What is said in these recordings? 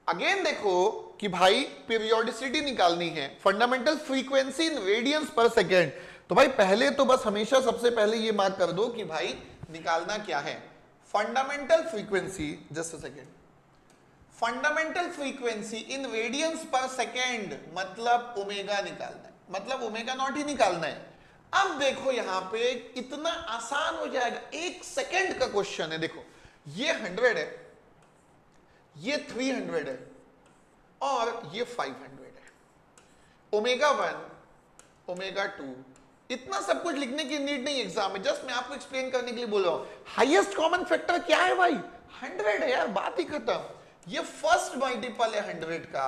Again देखो कि भाई पीरियोडिसिटी निकालनी है, फंडामेंटल फ्रीक्वेंसी इन रेडियंस पर सेकेंड। तो भाई पहले तो बस हमेशा सबसे पहले ये मार्क कर दो कि भाई निकालना क्या है, fundamental frequency, just a second, fundamental frequency in radiance पर सेकेंड मतलब ओमेगा निकालना है, मतलब ओमेगा नॉट ही निकालना है। अब देखो यहां पे इतना आसान हो जाएगा, 1 सेकेंड का क्वेश्चन है। देखो ये 100 है, ये 300 है और ये 500 है, ओमेगा 1 ओमेगा 2, इतना सब कुछ लिखने की नीड नहीं एग्जाम में, जस्ट मैं आपको एक्सप्लेन करने के लिए बोल रहा हूं। हाईएस्ट कॉमन फैक्टर क्या है भाई, 100 है यार, बात ही खत्म। ये फर्स्ट मल्टीपल है 100 का,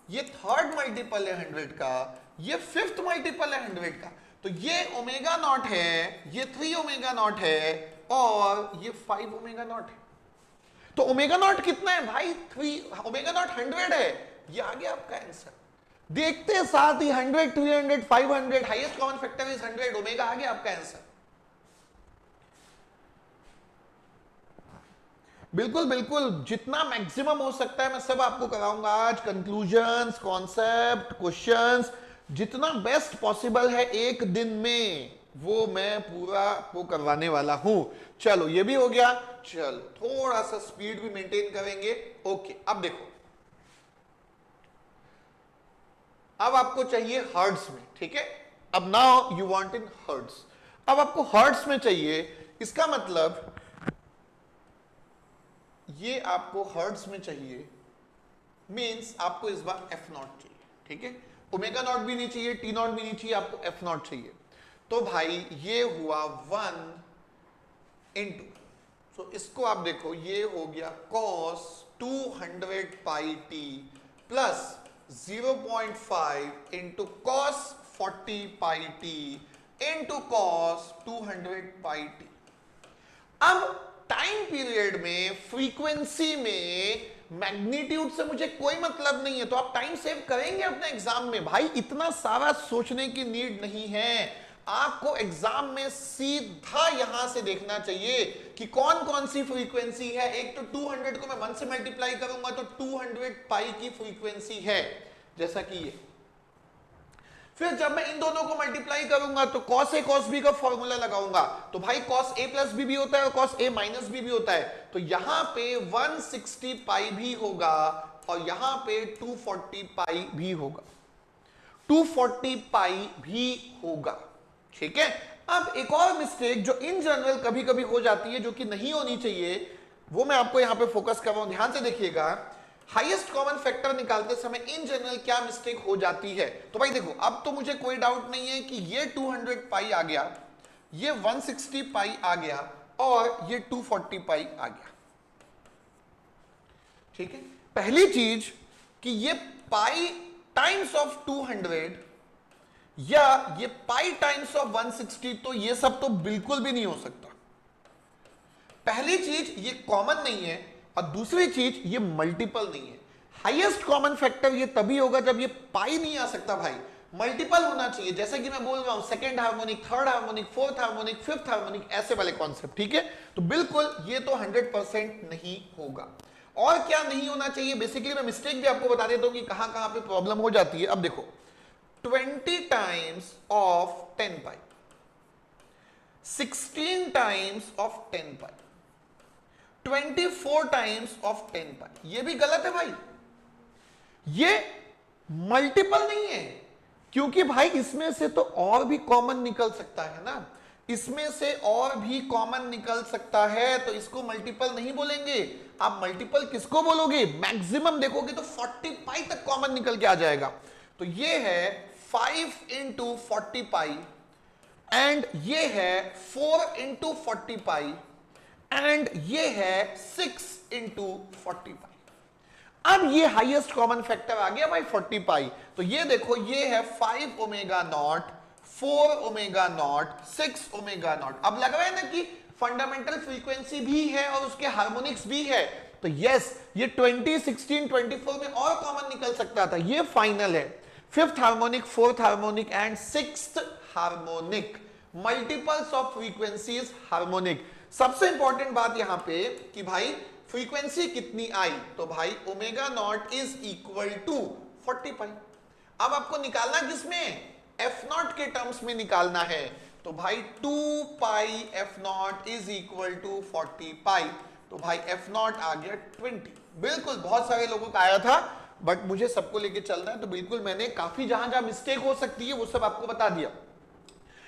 ये थर्ड मल्टीपल है 100 का, ये फिफ्थ मल्टीपल है 100 का। तो ये ओमेगा नॉट है, ये 3 ओमेगा नॉट है और ये 5 ओमेगा नॉट है। तो ओमेगा नॉट कितना है भाई, 3 ओमेगा नॉट 100 है, ये आ गया आपका आंसर। देखते हैं साथ ही 100 300 500, highest common factor is 100, omega आ गया आपका आंसर। बिल्कुल बिल्कुल, जितना मैक्सिमम हो सकता है मैं सब आपको कराऊंगा आज, कंक्लूजन्स, कॉन्सेप्ट, क्वेश्चंस, जितना बेस्ट पॉसिबल है एक दिन में वो मैं पूरा वो करवाने वाला हूं। चलो ये भी हो गया, चलो थोड़ा सा स्पीड भी मेंटेन करेंगे। ओके अब देखो, अब आपको चाहिए हर्ट्ज में, ठीक है, अब now you want in hertz, अब आपको हर्ट्ज में चाहिए, इसका मतलब ये आपको हर्ट्ज में चाहिए, मींस आपको इस बार एफ नॉट चाहिए, ठीक है, ओमेगा नॉट भी नहीं चाहिए, टी नॉट भी नहीं चाहिए, आपको एफ नॉट चाहिए। तो भाई ये हुआ 1 इंटू, तो इसको आप देखो ये हो गया cos 200 pi T plus 0.5 into cos 40 pi T into cos 200 pi T. अब टाइम पीरियड में फ्रीक्वेंसी में मैग्नीट्यूड से मुझे कोई मतलब नहीं है, तो आप टाइम सेव करेंगे अपने एग्जाम में। भाई इतना सारा सोचने की नीड नहीं है, आपको एग्जाम में सीधा यहां से देखना चाहिए कि कौन कौन सी फ्रीक्वेंसी है। एक तो 200 को मैं 1 से मल्टीप्लाई करूंगा तो 200 पाई की फ्रीक्वेंसी है, जैसा कि ये। फिर जब मैं इन दोनों को मल्टीप्लाई करूंगा तो cos a cos b का फॉर्मूला लगाऊंगा, तो भाई cos a प्लस बी भी होता है और cos a माइनस बी भी होता है, तो यहां पे 160 पाई भी होगा और यहां पे 240 पाई भी होगा, 240 पाई भी होगा, ठीक है। अब एक और मिस्टेक जो इन जनरल कभी कभी हो जाती है, जो कि नहीं होनी चाहिए, वो मैं आपको यहां पे फोकस कर रहा हूं, ध्यान से देखिएगा। हाईएस्ट कॉमन फैक्टर निकालते समय इन जनरल क्या मिस्टेक हो जाती है, तो भाई देखो अब तो मुझे कोई डाउट नहीं है कि ये 200 पाई आ गया, ये 160 पाई आ गया और ये 240 पाई आ गया, ठीक है। पहली चीज कि ये पाई टाइम्स ऑफ 200 या ये पाई टाइम्स ऑफ 160, तो ये सब तो बिल्कुल भी नहीं हो सकता। पहली चीज ये कॉमन नहीं है और दूसरी चीज ये मल्टीपल नहीं है। हाईएस्ट कॉमन फैक्टर ये तभी होगा जब ये पाई नहीं आ सकता भाई, मल्टीपल होना चाहिए, जैसे कि मैं बोल रहा हूं second harmonic, third harmonic, fourth harmonic, fifth harmonic, ऐसे वाले कॉन्सेप्ट, ठीक है। तो बिल्कुल ये तो 100% नहीं होगा। और क्या नहीं होना चाहिए, बेसिकली मैं मिस्टेक भी आपको बता देता हूं कि कहां कहां पे प्रॉब्लम हो जाती है। अब देखो 20 times of 10 pi, 16 times of 10 pi, 24 times of 10 पाई, ये भी गलत है भाई, ये मल्टीपल नहीं है, क्योंकि भाई इसमें से तो और भी कॉमन निकल सकता है ना, इसमें से और भी कॉमन निकल सकता है, तो इसको मल्टीपल नहीं बोलेंगे। आप मल्टीपल किसको बोलोगे, मैक्सिमम देखोगे तो 40 पाई तक कॉमन निकल के आ जाएगा। तो ये है 5 इंटू 40 पाई एंड ये है 4 इंटू 40 पाई एंड ये है 6 इंटू 40 पाई। अब ये हाईएस्ट कॉमन फैक्टर आ गया भाई 40 पाई, तो ये देखो ये है 5 omega naught, 4 omega naught, 6 omega naught. अब लग रहा है ना कि फंडामेंटल फ्रीक्वेंसी भी है और उसके हार्मोनिक्स भी है, तो यस ये 20, 16, 24 में और कॉमन निकल सकता था, ये फाइनल है। Fifth harmonic, fourth harmonic and sixth harmonic, multiples of frequencies harmonic. सबसे इंपॉर्टेंट बात यहां पे कि भाई फ्रीक्वेंसी कितनी आई, तो भाई omega naught is equal to 40 pi. अब आपको निकालना किसमें, एफ नॉट के टर्म्स में निकालना है, तो भाई 2 pi f not is equal to 40 pi, तो भाई एफ नॉट आ गया 20। बिल्कुल, बहुत सारे लोगों का आया था, बट मुझे सबको लेके चलना है, तो बिल्कुल मैंने काफी जहां जहां मिस्टेक हो सकती है वो सब आपको बता दिया।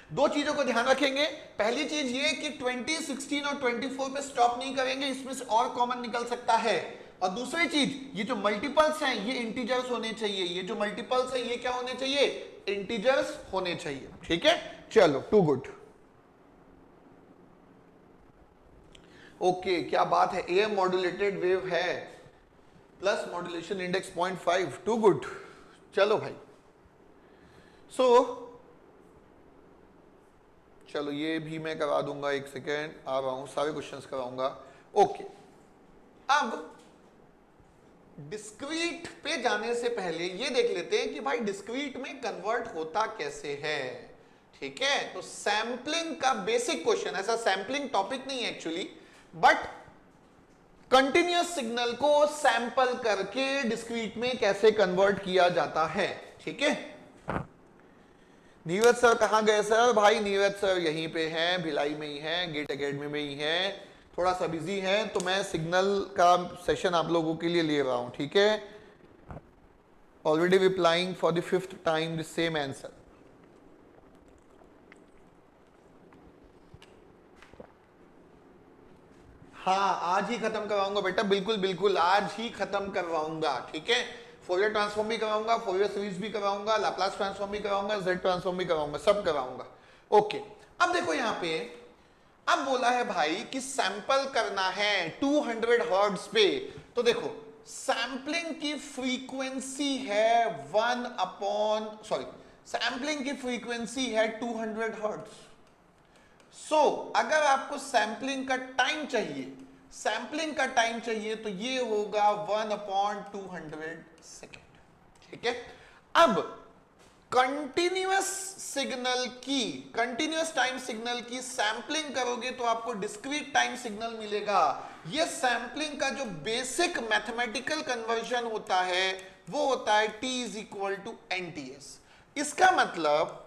दो चीजों को ध्यान रखेंगे, पहली चीज ये कि 20, 16 और 24 पे स्टॉप नहीं करेंगे, इसमें से और कॉमन निकल सकता है। और दूसरी चीज, ये जो मल्टीपल्स हैं ये इंटीजर्स होने चाहिए, ये जो मल्टीपल्स हैं ये क्या होने चाहिए, इंटीजर्स होने चाहिए। ठीक है, चलो, टू गुड। ओके, क्या बात है, एएम मॉड्यूलेटेड वेव है, plus modulation index 0.5, too good. चलो भाई, चलो ये भी मैं करा दूंगा, एक सेकेंड आ रहा हूं, सारे क्वेश्चंस कराऊंगा। ओके, अब डिस्क्रीट पे जाने से पहले ये देख लेते हैं कि भाई डिस्क्रीट में कन्वर्ट होता कैसे है। ठीक है, तो सैंपलिंग का बेसिक क्वेश्चन, ऐसा सैंपलिंग टॉपिक नहीं है एक्चुअली, बट कंटिन्यूअस सिग्नल को सैंपल करके डिस्क्रीट में कैसे कन्वर्ट किया जाता है। ठीक है, नीरज सर कहां गए सर, भाई नीरज सर यहीं पे हैं, भिलाई में ही हैं, गेट एकेडमी में ही हैं, थोड़ा सा बिजी हैं, तो मैं सिग्नल का सेशन आप लोगों के लिए ले रहा हूं। ठीक है, already replying for the 5th time the same answer. हाँ, आज ही खत्म करवाऊंगा बेटा, बिल्कुल बिल्कुल आज ही खत्म करवाऊंगा। ठीक है, फोरियर ट्रांसफॉर्म भी करवाऊंगा, फोरियर सीरीज भी करवाऊंगा, लाप्लास ट्रांसफॉर्म भी करवाऊंगा, जेड ट्रांसफॉर्म भी करवाऊंगा, सब करवाऊंगा। ओके, अब देखो यहां पे अब बोला है भाई कि सैंपल करना है 200 हर्ट्ज पे, तो देखो सैंपलिंग की फ्रीक्वेंसी है सैंपलिंग की फ्रीक्वेंसी है 200 हर्ट्ज। सो अगर आपको सैंपलिंग का टाइम चाहिए तो ये होगा 1/200 सेकेंड। ठीक है, अब कंटिन्यूअस टाइम सिग्नल की सैंपलिंग करोगे तो आपको डिस्क्रीट टाइम सिग्नल मिलेगा। ये सैंपलिंग का जो बेसिक मैथमेटिकल कन्वर्जन होता है वो होता है t is equal to NTS। इसका मतलब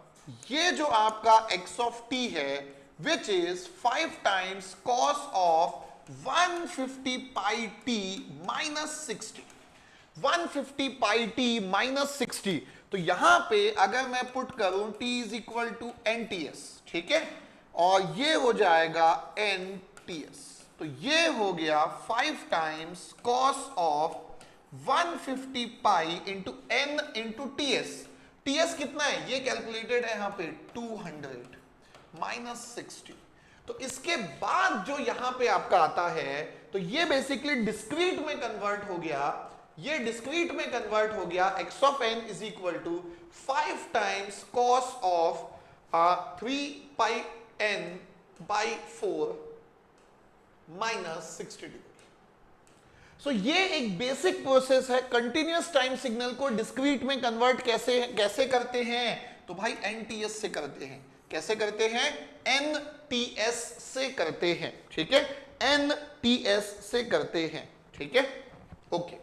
ये जो आपका x ऑफ t है which is 5 times cos of 150 pi t minus 60, 150 pi t minus 60। तो यहां पे अगर मैं पुट करूं t is equal to NTS, ठीक है, और ये हो जाएगा NTS, तो ये हो गया 5 times cos of 150 pi into n into TS। TS कितना है ये कैलकुलेटेड है यहां पे 200 माइनस 60। तो इसके बाद जो यहां पे आपका आता है तो ये बेसिकली डिस्क्रीट में कन्वर्ट हो गया, ये डिस्क्रीट में कन्वर्ट हो गया x of n is equal to 5 times cos of 3 pi n by 4 minus 60 degree. So ये एक बेसिक प्रोसेस है। कंटिन्यूअस टाइम सिग्नल को डिस्क्रीट में कन्वर्ट कैसे करते हैं, तो भाई NTS से करते हैं। कैसे करते हैं, NTS से करते हैं। ठीक है, NTS से करते हैं। ठीक है, ओके।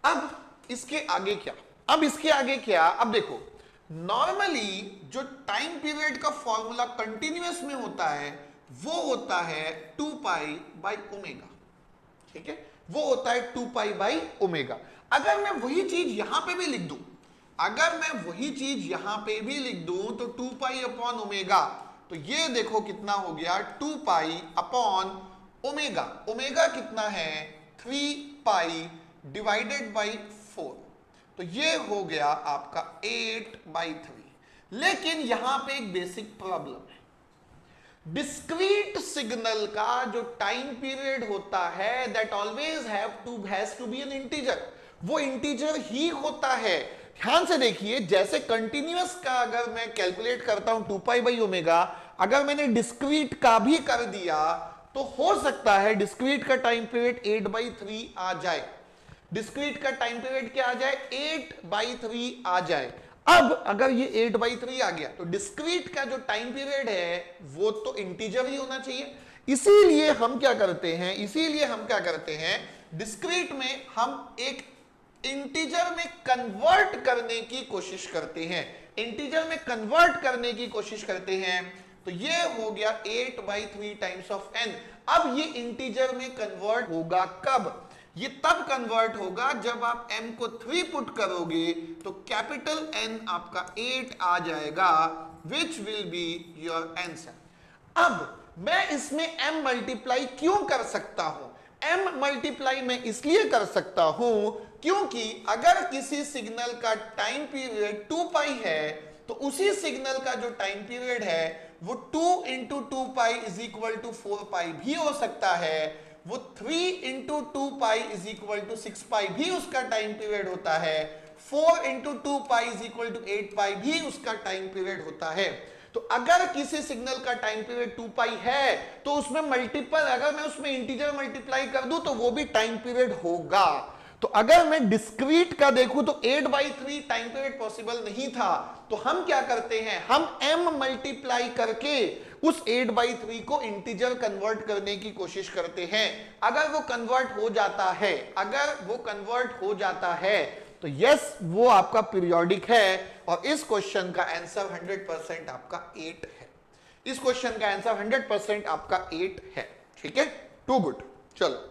अब इसके आगे क्या, अब देखो नॉर्मली जो टाइम पीरियड का फॉर्मूला कंटिन्यूअस में होता है वो होता है 2 पाई बाई ओमेगा। ठीक है, वो होता है 2 पाई बाई ओमेगा। अगर मैं वही चीज यहां पे भी लिख दूं, तो 2 पाई अपॉन ओमेगा, तो ये देखो कितना हो गया 2 पाई अपॉन ओमेगा। ओमेगा कितना है 3 पाई डिवाइडेड बाई 4, तो ये हो गया आपका 8/3। लेकिन यहां पे एक बेसिक प्रॉब्लम है, डिस्क्रीट सिग्नल का जो टाइम पीरियड होता है that always has to be an integer, वो इंटीजर ही होता है। ध्यान से देखिए, जैसे कंटिन्यूअस का अगर मैं कैलकुलेट करता हूं 2 पाई बाई ओमेगा, अगर मैंने डिस्क्रीट का भी कर दिया तो हो सकता है डिस्क्रीट का टाइम पीरियड 8/3 आ जाए। डिस्क्रीट का टाइम पीरियड क्या आ जाए 8/3 आ जाए। अब अगर ये 8/3 आ गया तो डिस्क्रीट का जो टाइम पीरियड है वो तो इंटीजर ही होना चाहिए। इसीलिए हम क्या करते हैं, डिस्क्रीट में हम एक इंटीजर में कन्वर्ट करने की कोशिश करते हैं, तो ये हो गया 8/3 टाइम्स ऑफ n। अब ये इंटीजर में कन्वर्ट होगा कब? ये तब कन्वर्ट होगा जब आप m को 3 पुट करोगे तो कैपिटल N आपका 8 आ जाएगा, which will be your answer. अब मैं इसमें m मल्टीप्लाई क्यों कर सकता हूं? m मल्टीप्लाई मैं इसलिए कर सकता हूं क्योंकि अगर किसी सिग्नल का टाइम पीरियड 2π है तो उसी सिग्नल का जो टाइम पीरियड है वो 2 इंटू 2π इज इक्वल टू 4π भी हो सकता है, वो 3 इंटू 2π इज इक्वल टू 6π भी उसका टाइम पीरियड होता है, 4 इंटू 2π इज इक्वल टू 8π भी उसका टाइम पीरियड होता है। तो अगर किसी सिग्नल का टाइम पीरियड 2π है तो उसमें मल्टीपल, अगर मैं उसमें इंटीजर मल्टीप्लाई कर दूं तो वो भी टाइम पीरियड होगा। तो अगर मैं डिस्क्रीट का देखूं तो 8/3 टाइम पीरियड पॉसिबल नहीं था, तो हम क्या करते हैं, हम m मल्टीप्लाई करके उस 8/3 को इंटीजर कन्वर्ट करने की कोशिश करते हैं। अगर वो कन्वर्ट हो जाता है तो यस वो आपका पीरियोडिक है और इस क्वेश्चन का आंसर 100% आपका 8 है। इस क्वेश्चन का आंसर 100% आपका 8 है। ठीक है, टू गुड। चलो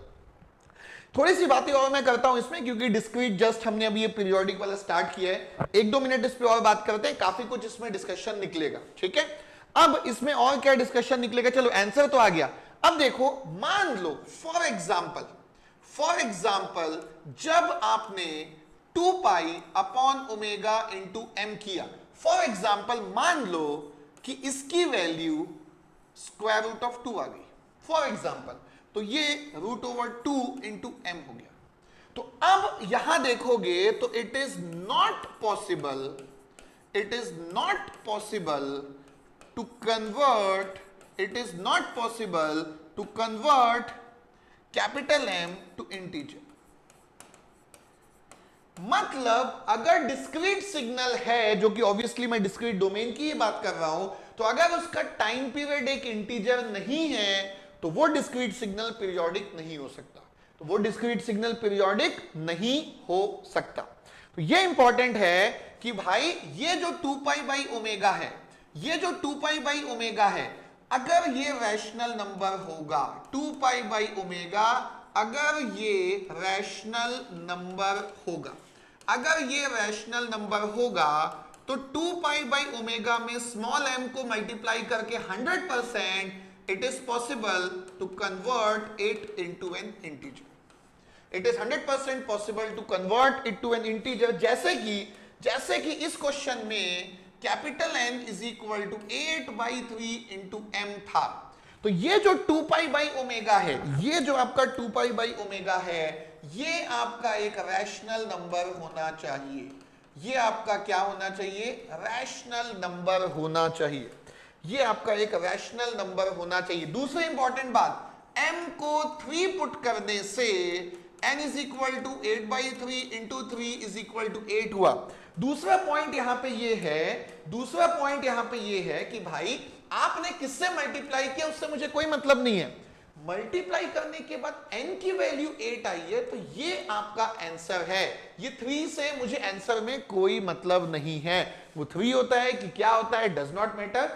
थोड़ी सी बातें और मैं करता हूं इसमें, क्योंकि डिस्क्रीट जस्ट हमने अभी ये पीरियोडिक वाला स्टार्ट किया है। 1-2 मिनट इस पे और बात करते हैं, काफी कुछ इसमें डिस्कशन निकलेगा। ठीक है, अब इसमें और क्या डिस्कशन निकलेगा, चलो आंसर तो आ गया। अब देखो, मान लो फॉर एग्जाम्पल जब आपने 2π अपॉन ओमेगा इंटू m किया, फॉर एग्जाम्पल मान लो कि इसकी वैल्यू स्क्वायर रूट ऑफ 2 आ गई फॉर एग्जाम्पल, तो ये √2 इंटू m हो गया। तो अब यहां देखोगे तो it is not possible to convert capital M to integer. मतलब अगर डिस्क्रीट सिग्नल है, जो कि ऑब्वियसली मैं डिस्क्रीट डोमेन की ही बात कर रहा हूं, तो अगर उसका टाइम पीरियड एक इंटीजर नहीं है तो वो डिस्क्रीट सिग्नल पीरियोडिक नहीं हो सकता। तो ये इंपॉर्टेंट है कि भाई ये जो 2π/ओमेगा है, अगर ये रैशनल नंबर होगा, 2π/ओमेगा अगर ये रैशनल नंबर होगा तो 2π/ओमेगा में स्मॉल m को मल्टीप्लाई करके 100% it is possible to convert it into an integer. It is 100% possible to convert it to an integer, जैसे कि इस क्वेश्चन में capital N is equal to 8/3 into m था। तो ये जो 2π/ओमेगा है, ये जो आपका 2π/ओमेगा है, ये आपका एक रैशनल नंबर होना चाहिए। ये आपका क्या होना चाहिए, रैशनल नंबर होना चाहिए। ये आपका एक रैशनल नंबर होना चाहिए। दूसरी इंपॉर्टेंट बात, m को 3 पुट करने से n is equal to 8/3 into 3 is equal to 8 हुआ। दूसरा पॉइंट यहां पे ये है कि भाई आपने किससे मल्टीप्लाई किया उससे मुझे कोई मतलब नहीं है। मल्टीप्लाई करने के बाद n की वैल्यू 8 आई है, तो ये आपका आंसर है। ये 3 से मुझे आंसर में कोई मतलब नहीं है। वो 3 होता है कि क्या होता है, does not matter.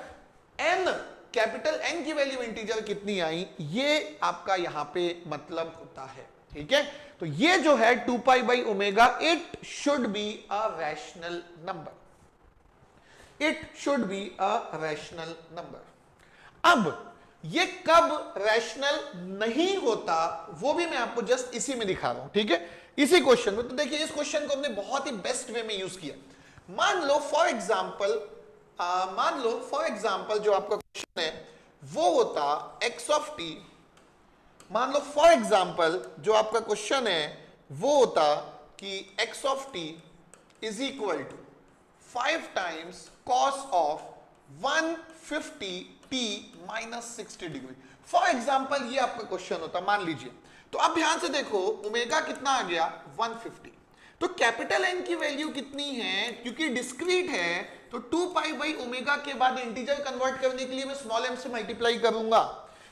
n, capital N की वैल्यू इंटीजर कितनी आई, ये आपका यहां पे मतलब होता है। ठीक है, तो ये जो है 2π/ओमेगा, it should be a rational number. अब ये कब रैशनल नहीं होता वो भी मैं आपको जस्ट इसी में दिखा रहा हूं। ठीक है, इसी क्वेश्चन में। तो देखिए, इस क्वेश्चन को हमने बहुत ही बेस्ट वे में यूज किया। मान लो फॉर एग्जाम्पल जो आपका क्वेश्चन है वो होता x ऑफ t। मान लो फॉर एग्जाम्पल जो आपका क्वेश्चन है वो होता कि x of t is equal to 5 times cos of 150t minus 60 degree. For example ये आपका क्वेश्चन होता, मान लीजिए। तो अब ध्यान से देखो, ओमेगा कितना आ गया, 150। तो तो कैपिटल एन की वैल्यू कितनी है, क्योंकि डिस्क्रीट है तो 2 पाई बाई ओमेगा के बाद इंटीजर कन्वर्ट करने के लिए मैं स्मॉल एम से मल्टीप्लाई करूंगा,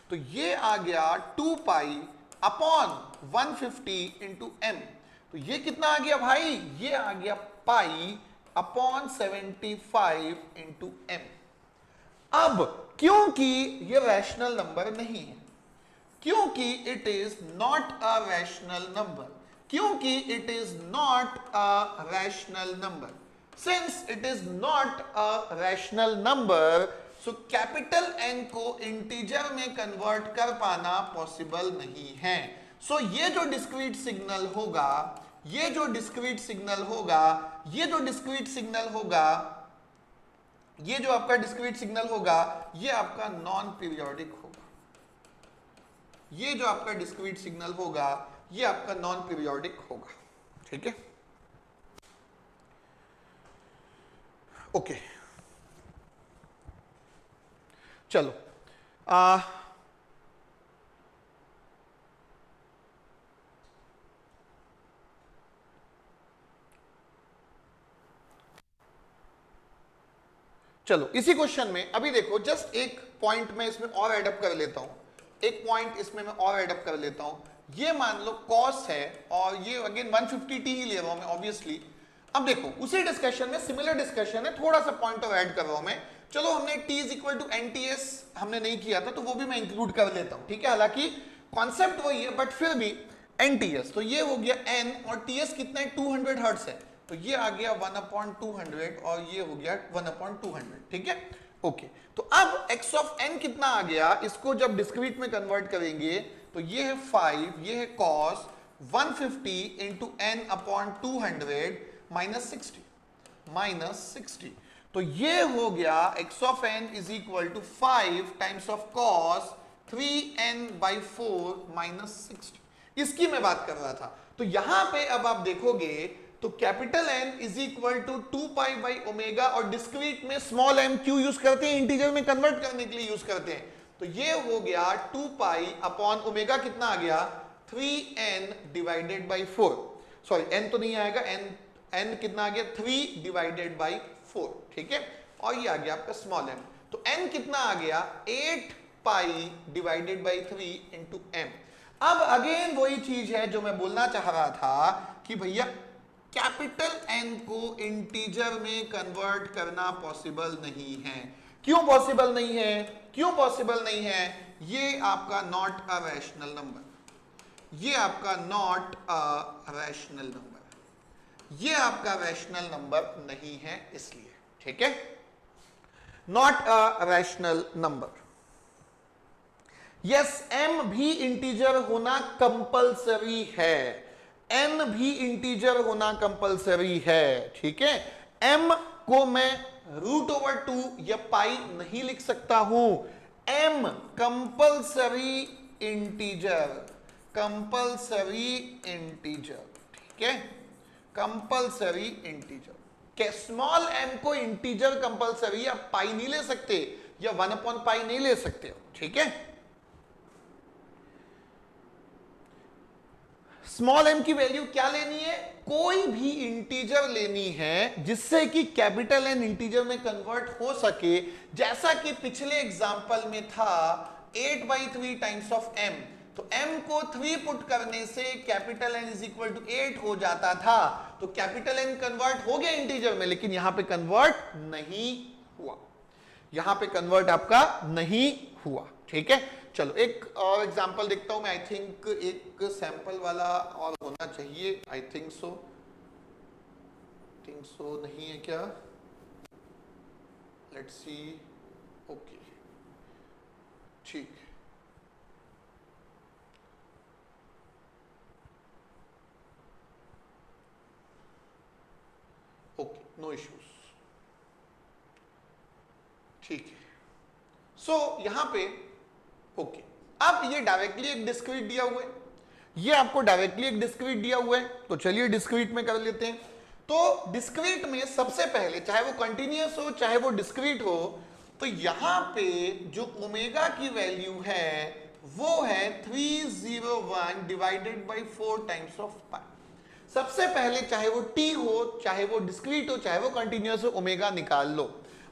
तो ये आ गया 2 पाई अपॉन 150 इंटू एम। तो ये कितना आ गया भाई, ये आ गया पाई अपॉन 75 इंटू एम। अब क्योंकि ये रैशनल नंबर नहीं है, क्योंकि it is not a rational number, क्योंकि it is not a rational number, since it is not a rational number, so capital N को इंटीजर में कन्वर्ट कर पाना पॉसिबल नहीं है। सो ये जो डिस्क्रीट सिग्नल होगा, ये जो डिस्क्रीट सिग्नल होगा, ये जो डिस्क्रीट सिग्नल होगा, ये जो आपका डिस्क्रीट सिग्नल होगा, ये आपका नॉन पीरियोडिक होगा। ये जो आपका डिस्क्रीट सिग्नल होगा, ये आपका नॉन पीरियोडिक होगा। ठीक है, ओके, चलो चलो इसी क्वेश्चन में अभी देखो, जस्ट एक पॉइंट में इसमें और एडअप कर लेता हूं, एक पॉइंट इसमें मैं और एडअप कर लेता हूं। ये मान लो कॉस है और ये अगेन 150t ही ले रहा हूं मैं ऑब्वियसली। अब देखो उसी डिस्कशन में सिमिलर डिस्कशन है, थोड़ा सा पॉइंट और ऐड कर रहा हूं मैं। चलो हमने t is equal to NTS हमने नहीं किया था, तो वो भी मैं इंक्लूड कर लेता हूं। ठीक है, हालांकि कॉन्सेप्ट वही है बट फिर भी NTS, तो ये हो गया n और TS कितना है 200 हर्ट्ज है, तो ये आ गया 1/200 और ये हो गया 1/200। ठीक है, ओके। तो अब x ऑफ n कितना आ गया, इसको जब डिस्क्रीट में कन्वर्ट करेंगे तो ये है 5, ये है cos 150 इंटू n/200 -60 तो ये हो गया x of n is equal to 5 times of cos 3n/4 -60। इसकी मैं बात कर रहा था। तो यहां पे अब आप देखोगे तो capital N is equal to 2 pi by omega, और डिस्क्रीट में स्मॉल m क्यों यूज करते हैं, इंटीजर में कन्वर्ट करने के लिए यूज करते हैं। तो ये हो गया 2 पाई अपॉन ओमेगा, कितना आ गया 3n divided by 4, sorry n तो नहीं आएगा, n कितना आ गया 3 डिवाइडेड बाई 4। ठीक है, और ये आ गया आपका स्मॉल m, तो n कितना आ गया 8 पाई डिवाइडेड बाई 3 इंटू m। अब अगेन वही चीज है जो मैं बोलना चाह रहा था कि भैया कैपिटल N को इंटीजर में कन्वर्ट करना पॉसिबल नहीं है। क्यों पॉसिबल नहीं है, क्यों पॉसिबल नहीं है, ये आपका नॉट अ रैशनल नंबर, ये आपका नॉट अ रैशनल नंबर, ये आपका रैशनल नंबर नहीं है इसलिए। ठीक है, not a rational number. Yes, m भी इंटीजर होना कंपलसरी है, n भी इंटीजर होना कंपलसरी है। ठीक है, m को मैं √/2 या पाई नहीं लिख सकता हूं, m compulsory integer, compulsory integer. ठीक है, कंपलसरी इंटीजर के स्मॉल m को इंटीजर कंपलसरी, या पाई नहीं ले सकते या 1/पाई नहीं ले सकते हो। ठीक है, स्मॉल m की वैल्यू क्या लेनी है, कोई भी इंटीजर लेनी है जिससे कि कैपिटल N इंटीजर में कन्वर्ट हो सके। जैसा कि पिछले एग्जांपल में था 8/3 टाइम्स ऑफ m, तो m को 3 पुट करने से capital N is equal to 8 हो जाता था, तो कैपिटल N कन्वर्ट हो गया इंटीजर में, लेकिन यहां पे कन्वर्ट नहीं हुआ, यहां पे कन्वर्ट आपका नहीं हुआ। ठीक है, चलो एक और एग्जांपल देखता हूं मैं, आई थिंक एक सैंपल वाला और होना चाहिए, आई थिंक सो नहीं है क्या, लेट्स सी, ओके ठीक, ओके नो इश्यूज, ठीक है। सो यहां पे ओके, अब ये डायरेक्टली एक डिस्क्रीट दिया हुआ है, ये आपको डायरेक्टली एक डिस्क्रीट दिया हुआ है, तो चलिए डिस्क्रीट में कर लेते हैं। तो डिस्क्रीट में सबसे पहले, चाहे वो कंटिन्यूअस हो चाहे वो डिस्क्रीट हो, तो यहां पे जो ओमेगा की वैल्यू है वो है 301 डिवाइडेड बाई 4 टाइम्स ऑफ पाई। सबसे पहले चाहे वो टी हो, चाहे वो डिस्क्रीट हो, चाहे वो कंटिन्यूअस हो, ओमेगा निकाल लो।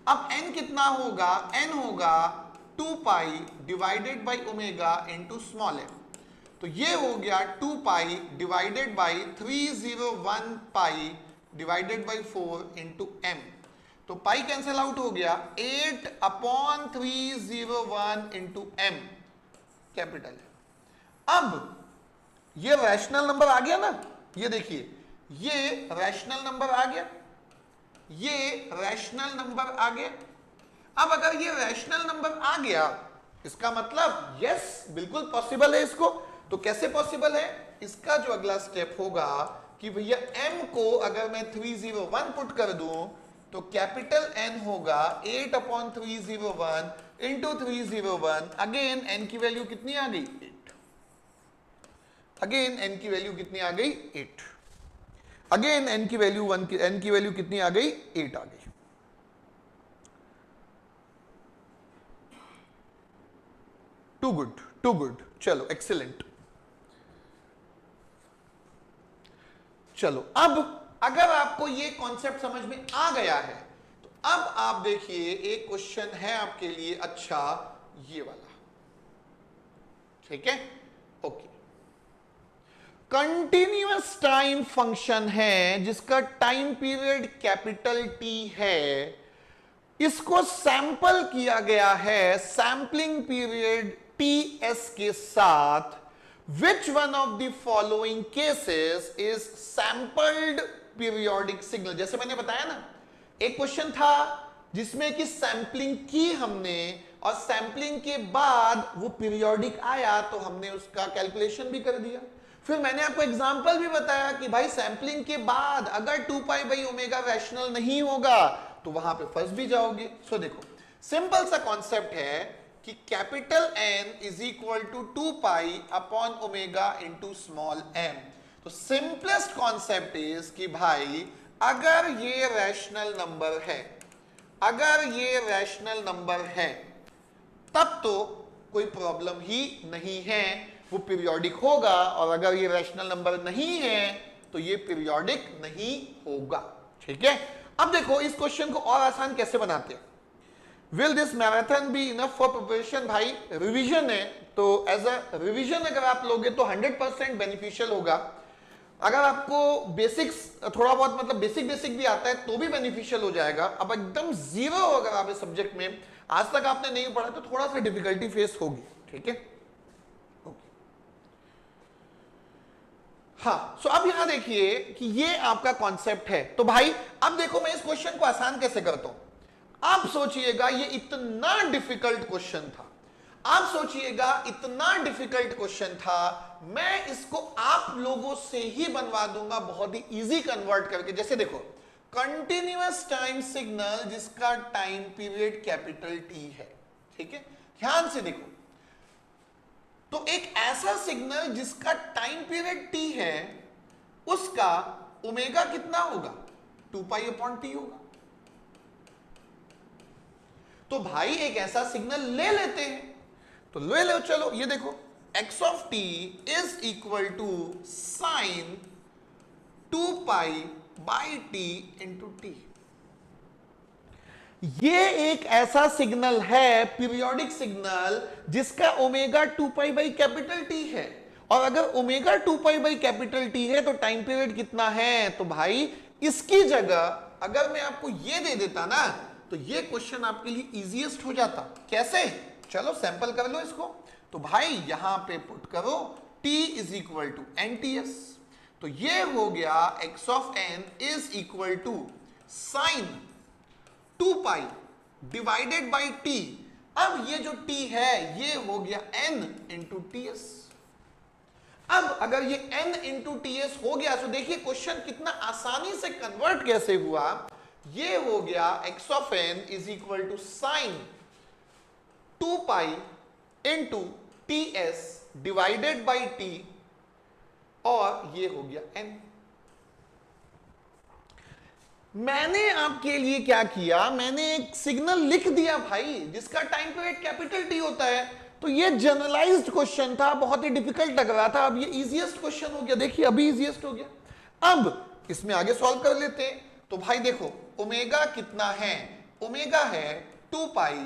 अब n कितना होगा, n होगा 2 pi divided by omega into small m। तो ये हो गया 2 pi divided by 301 pi divided by 4 into m। तो पाई कैंसिल आउट हो गया, 8 अपॉन 301 इंटू m कैपिटल है। अब ये रैशनल नंबर आ गया ना, ये देखिए ये रैशनल नंबर आ गया, ये रैशनल नंबर आ गया। अब अगर ये रैशनल नंबर आ गया, इसका मतलब यस बिल्कुल पॉसिबल है इसको। तो कैसे पॉसिबल है, इसका जो अगला स्टेप होगा कि भैया m को अगर मैं 301 पुट कर दूं तो कैपिटल N होगा 8 अपॉन 301 इंटू 301। अगेन n की वैल्यू कितनी आ गई, 8। अगेन n की वैल्यू कितनी आ गई, 8। अगेन n की वैल्यू n की वैल्यू कितनी आ गई, 8 आ गई। टू गुड, टू गुड, चलो एक्सीलेंट। चलो अब अगर आपको ये कॉन्सेप्ट समझ में आ गया है तो अब आप देखिए एक क्वेश्चन है आपके लिए, अच्छा ये वाला, ठीक है, ओके। कंटिन्यूअस टाइम फंक्शन है जिसका टाइम पीरियड कैपिटल T है, इसको सैंपल किया गया है सैंपलिंग पीरियड TS के साथ। Which one of the following cases is sampled periodic signal? जैसे मैंने बताया ना, एक क्वेश्चन था जिसमें कि सैंपलिंग की हमने और सैंपलिंग के बाद वो पीरियोडिक आया तो हमने उसका कैलकुलेशन भी कर दिया। फिर मैंने आपको एग्जांपल भी बताया कि भाई सैंपलिंग के बाद अगर 2 पाई बाई ओमेगा रैशनल नहीं होगा तो वहां पे फंस भी जाओगे। सो देखो सिंपल सा कॉन्सेप्ट है कि capital N is equal to 2 pi upon omega into small m। तो सिंपलेस्ट कॉन्सेप्ट इज कि भाई अगर ये रैशनल नंबर है, अगर ये रैशनल नंबर है तब तो कोई प्रॉब्लम ही नहीं है, वो पीरियोडिक होगा। और अगर ये रैशनल नंबर नहीं है तो ये पीरियोडिक नहीं होगा, ठीक है। अब देखो इस क्वेश्चन को और आसान कैसे बनाते हैं। Will this marathon be enough for preparation? भाई रिवीजन है तो एज अ रिवीजन अगर आप लोगे तो 100% बेनिफिशियल होगा। अगर आपको बेसिक्स थोड़ा बहुत मतलब बेसिक भी आता है तो भी बेनिफिशियल हो जाएगा। अब एकदम जीरो अगर आप इस सब्जेक्ट में आज तक आपने नहीं पढ़ा तो थोड़ा सा डिफिकल्टी फेस होगी, ठीक है। हाँ, सो अब यहां देखिए कि ये आपका कॉन्सेप्ट है। तो भाई अब देखो मैं इस क्वेश्चन को आसान कैसे करता हूं। आप सोचिएगा ये इतना डिफिकल्ट क्वेश्चन था, आप सोचिएगा इतना डिफिकल्ट क्वेश्चन था, मैं इसको आप लोगों से ही बनवा दूंगा बहुत ही इजी कन्वर्ट करके। जैसे देखो कंटिन्यूअस टाइम सिग्नल जिसका टाइम पीरियड कैपिटल T है, ठीक है, ध्यान से देखो। तो एक ऐसा सिग्नल जिसका टाइम पीरियड T है उसका ओमेगा कितना होगा, 2 पाई अपॉन T होगा। तो भाई एक ऐसा सिग्नल ले लेते हैं, तो ले लो, चलो ये देखो x of t is equal to sine 2 pi by T into T. ये एक ऐसा सिग्नल है पीरियोडिक सिग्नल जिसका omega 2 pi by capital T है। और अगर omega 2 pi by capital T है तो टाइम पीरियड कितना है, तो भाई इसकी जगह अगर मैं आपको ये दे देता ना तो ये क्वेश्चन आपके लिए इजीएस्ट हो जाता। कैसे, चलो सैंपल कर लो इसको। तो भाई यहां पे पुट करो t is equal to NTS। तो ये हो गया x of n is equal to sine 2 pi divided by t। अब ये जो t है ये हो गया n इंटू TS। अब अगर ये n इंटू TS हो गया तो देखिए क्वेश्चन कितना आसानी से कन्वर्ट कैसे हुआ। ये हो गया x of n is equal to sine 2 pi into TS divided by T और ये हो गया n। मैंने आपके लिए क्या किया, मैंने एक सिग्नल लिख दिया भाई जिसका टाइम पीरियड कैपिटल T होता है। तो ये जनरलाइज्ड क्वेश्चन था, बहुत ही डिफिकल्ट लग रहा था, अब ये इजीएस्ट क्वेश्चन हो गया। देखिए अभी इजीएस्ट हो गया। अब इसमें आगे सॉल्व कर लेते हैं। तो भाई देखो ओमेगा कितना है, ओमेगा है 2 pi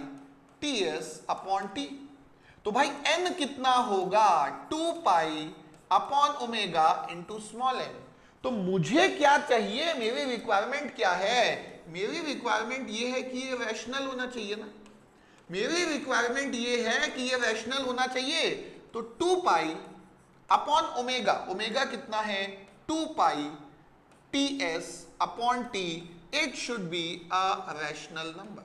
T S upon T. तो भाई n कितना होगा 2 pi upon omega into small n। तो मुझे क्या चाहिए, मेरी रिक्वायरमेंट क्या है, मेरी रिक्वायरमेंट ये है कि ये रैशनल होना चाहिए ना, मेरी रिक्वायरमेंट ये है कि ये रैशनल होना चाहिए। तो 2 पाई अपॉन ओमेगा, ओमेगा कितना है 2 pi T S upon T, it should be a rational number.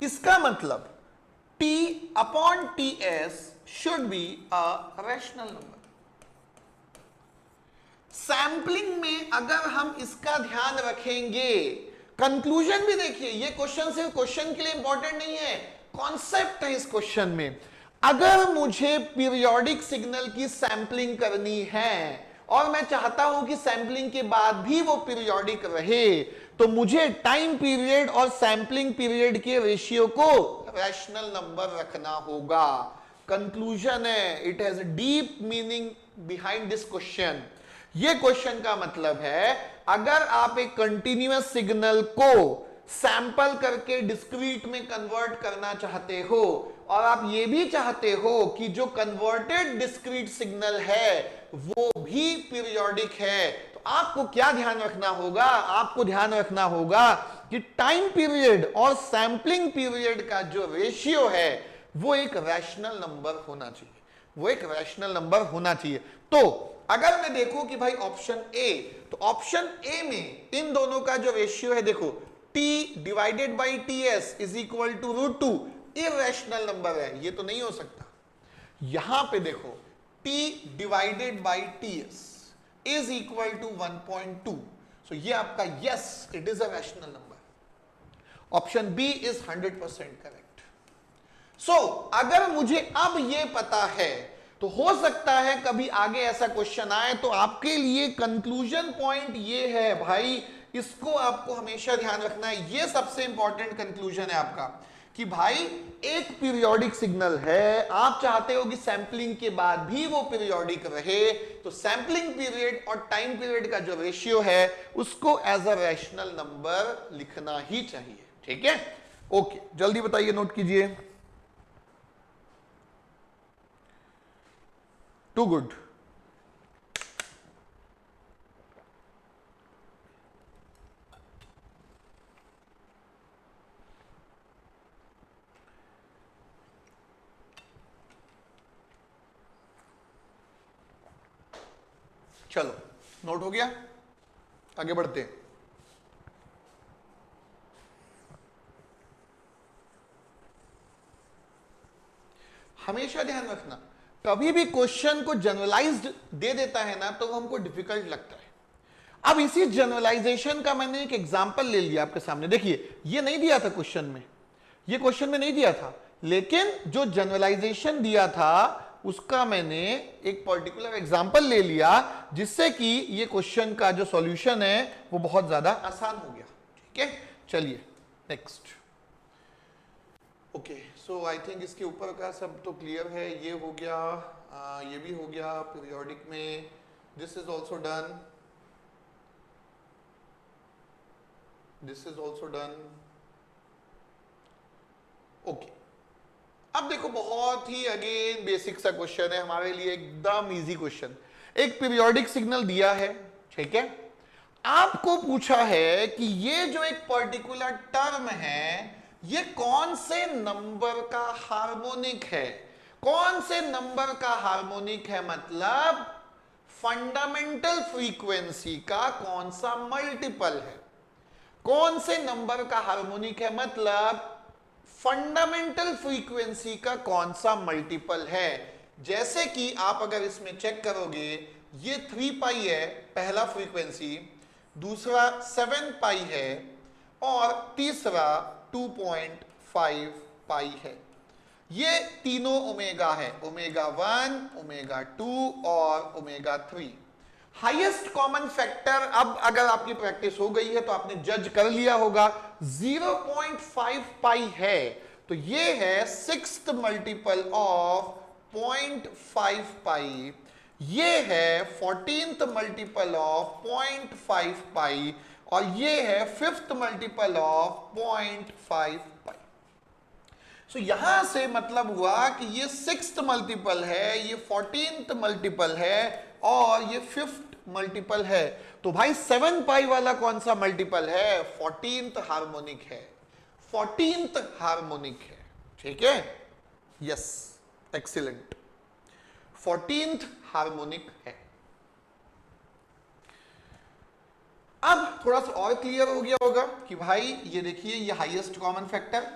इसका मतलब t upon T S should be a rational number. Sampling में अगर हम इसका ध्यान रखेंगे, कंक्लूजन भी देखिए, ये क्वेश्चन सिर्फ क्वेश्चन के लिए इंपॉर्टेंट नहीं है, कॉन्सेप्ट है इस क्वेश्चन में। अगर मुझे पीरियोडिक सिग्नल की सैंपलिंग करनी है और मैं चाहता हूं कि सैंपलिंग के बाद भी वो पीरियोडिक रहे, तो मुझे टाइम पीरियड और सैंपलिंग पीरियड के रेशियो को रैशनल नंबर रखना होगा। कंक्लूजन है, it has deep meaning behind this question. ये क्वेश्चन का मतलब है अगर आप एक कंटिन्यूअस सिग्नल को सैंपल करके डिस्क्रीट में कन्वर्ट करना चाहते हो और आप ये भी चाहते हो कि जो कन्वर्टेड डिस्क्रीट सिग्नल है वो भी पीरियोडिक है, तो आपको क्या ध्यान रखना होगा, आपको ध्यान रखना होगा कि टाइम पीरियड और सैंपलिंग पीरियड का जो रेशियो है वो एक रैशनल नंबर होना चाहिए, वो एक रैशनल नंबर होना चाहिए। तो अगर मैं देखूं कि भाई ऑप्शन ए, तो ऑप्शन ए में इन दोनों का जो रेशियो है देखो t divided by T S is equal to √2, irrational number है, ये तो नहीं हो सकता। यहां पे देखो t divided by T S is equal to 1.2, सो ये आपका yes, it is a rational number. Option B is 100% correct. So अगर मुझे अब ये पता है तो हो सकता है कभी आगे ऐसा क्वेश्चन आए तो आपके लिए कंक्लूजन पॉइंट ये है भाई, इसको आपको हमेशा ध्यान रखना है, ये सबसे इंपॉर्टेंट कंक्लूजन है आपका कि भाई एक पीरियोडिक सिग्नल है, आप चाहते हो कि सैंपलिंग के बाद भी वो पीरियोडिक रहे, तो सैंपलिंग पीरियड और टाइम पीरियड का जो रेशियो है उसको एज अ रैशनल नंबर लिखना ही चाहिए। ठीक है, ओके, जल्दी बताइए, नोट कीजिए। To good. चलो, नोट हो गया, आगे बढ़ते हैं। हमेशा ध्यान रखना, कभी भी क्वेश्चन को जनरलाइज्ड दे देता है ना तो हमको डिफिकल्ट लगता है। अब इसी जनरलाइजेशन का मैंने एक एग्जांपल ले लिया आपके सामने, देखिए ये नहीं दिया था क्वेश्चन में, ये क्वेश्चन में नहीं दिया था, लेकिन जो जनरलाइजेशन दिया था उसका मैंने एक पर्टिकुलर एग्जांपल ले लिया जिससे कि ये क्वेश्चन का जो सॉल्यूशन है वो बहुत ज्यादा आसान हो गया। ठीक है, चलिए next. Okay, so I think इसके ऊपर का सब तो क्लियर है, ये हो गया, ये भी हो गया पीरियोडिक में, this is also done, this is also done. Okay, अब देखो बहुत ही अगेन बेसिक सा क्वेश्चन है हमारे लिए, एकदम इजी क्वेश्चन। एक पीरियोडिक सिग्नल दिया है, ठीक है, आपको पूछा है कि ये जो एक पर्टिकुलर टर्म है ये कौन से नंबर का हार्मोनिक है, कौन से नंबर का हार्मोनिक है, मतलब फंडामेंटल फ्रीक्वेंसी का कौन सा मल्टीपल है, कौन से नंबर का हार्मोनिक है, मतलब फंडामेंटल फ्रीक्वेंसी का कौन सा मल्टीपल है। जैसे कि आप अगर इसमें चेक करोगे, ये 3 पाई है पहला फ्रीक्वेंसी, दूसरा 7 पाई है और तीसरा 2.5 पाई है। ये तीनों ओमेगा है, ओमेगा 1, ओमेगा 2 और ओमेगा 3। हाईएस्ट कॉमन फैक्टर, अब अगर आपकी प्रैक्टिस हो गई है तो आपने जज कर लिया होगा, 0.5 पाई है, तो ये है 6th मल्टीपल ऑफ 0.5 पाई, ये है 14th मल्टीपल ऑफ 0.5 पाई और ये है 5th मल्टीपल ऑफ 0.5 पाई। सो यहां से मतलब हुआ कि ये 6th मल्टीपल है, ये 14th मल्टीपल है और ये 5th मल्टीपल है। तो भाई 7 पाई वाला कौन सा मल्टीपल है? 14th हार्मोनिक है, 14th हार्मोनिक है। ठीक है, यस, एक्सीलेंट, 14th हार्मोनिक है। अब थोड़ा सा और क्लियर हो गया होगा कि भाई ये देखिए, ये हाईएस्ट कॉमन फैक्टर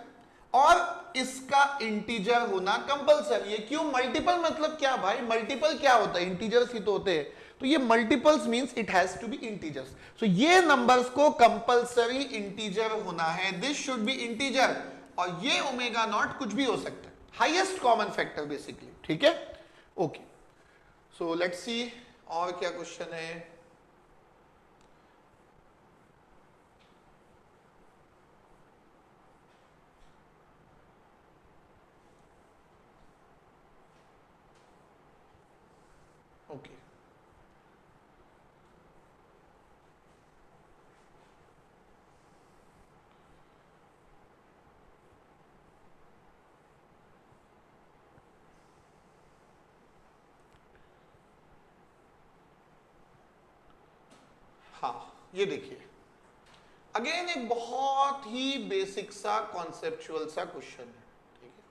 और इसका इंटीजर होना कंपलसरी है। क्यों? मल्टीपल मतलब क्या भाई? मल्टीपल क्या होता है? इंटीजर्स ही तो होते हैं। तो ये multiples means it has to be integers. So ये नंबर्स को कंपलसरी इंटीजर होना है, दिस शुड बी इंटीजर। और ये ओमेगा नॉट कुछ भी हो सकता है, हाईएस्ट कॉमन फैक्टर बेसिकली। ठीक है, ओके। सो लेट्स सी और क्या क्वेश्चन है। ओके, हाँ, ये देखिए अगेन एक बहुत ही बेसिक सा कॉन्सेप्चुअल सा क्वेश्चन है। ठीक है,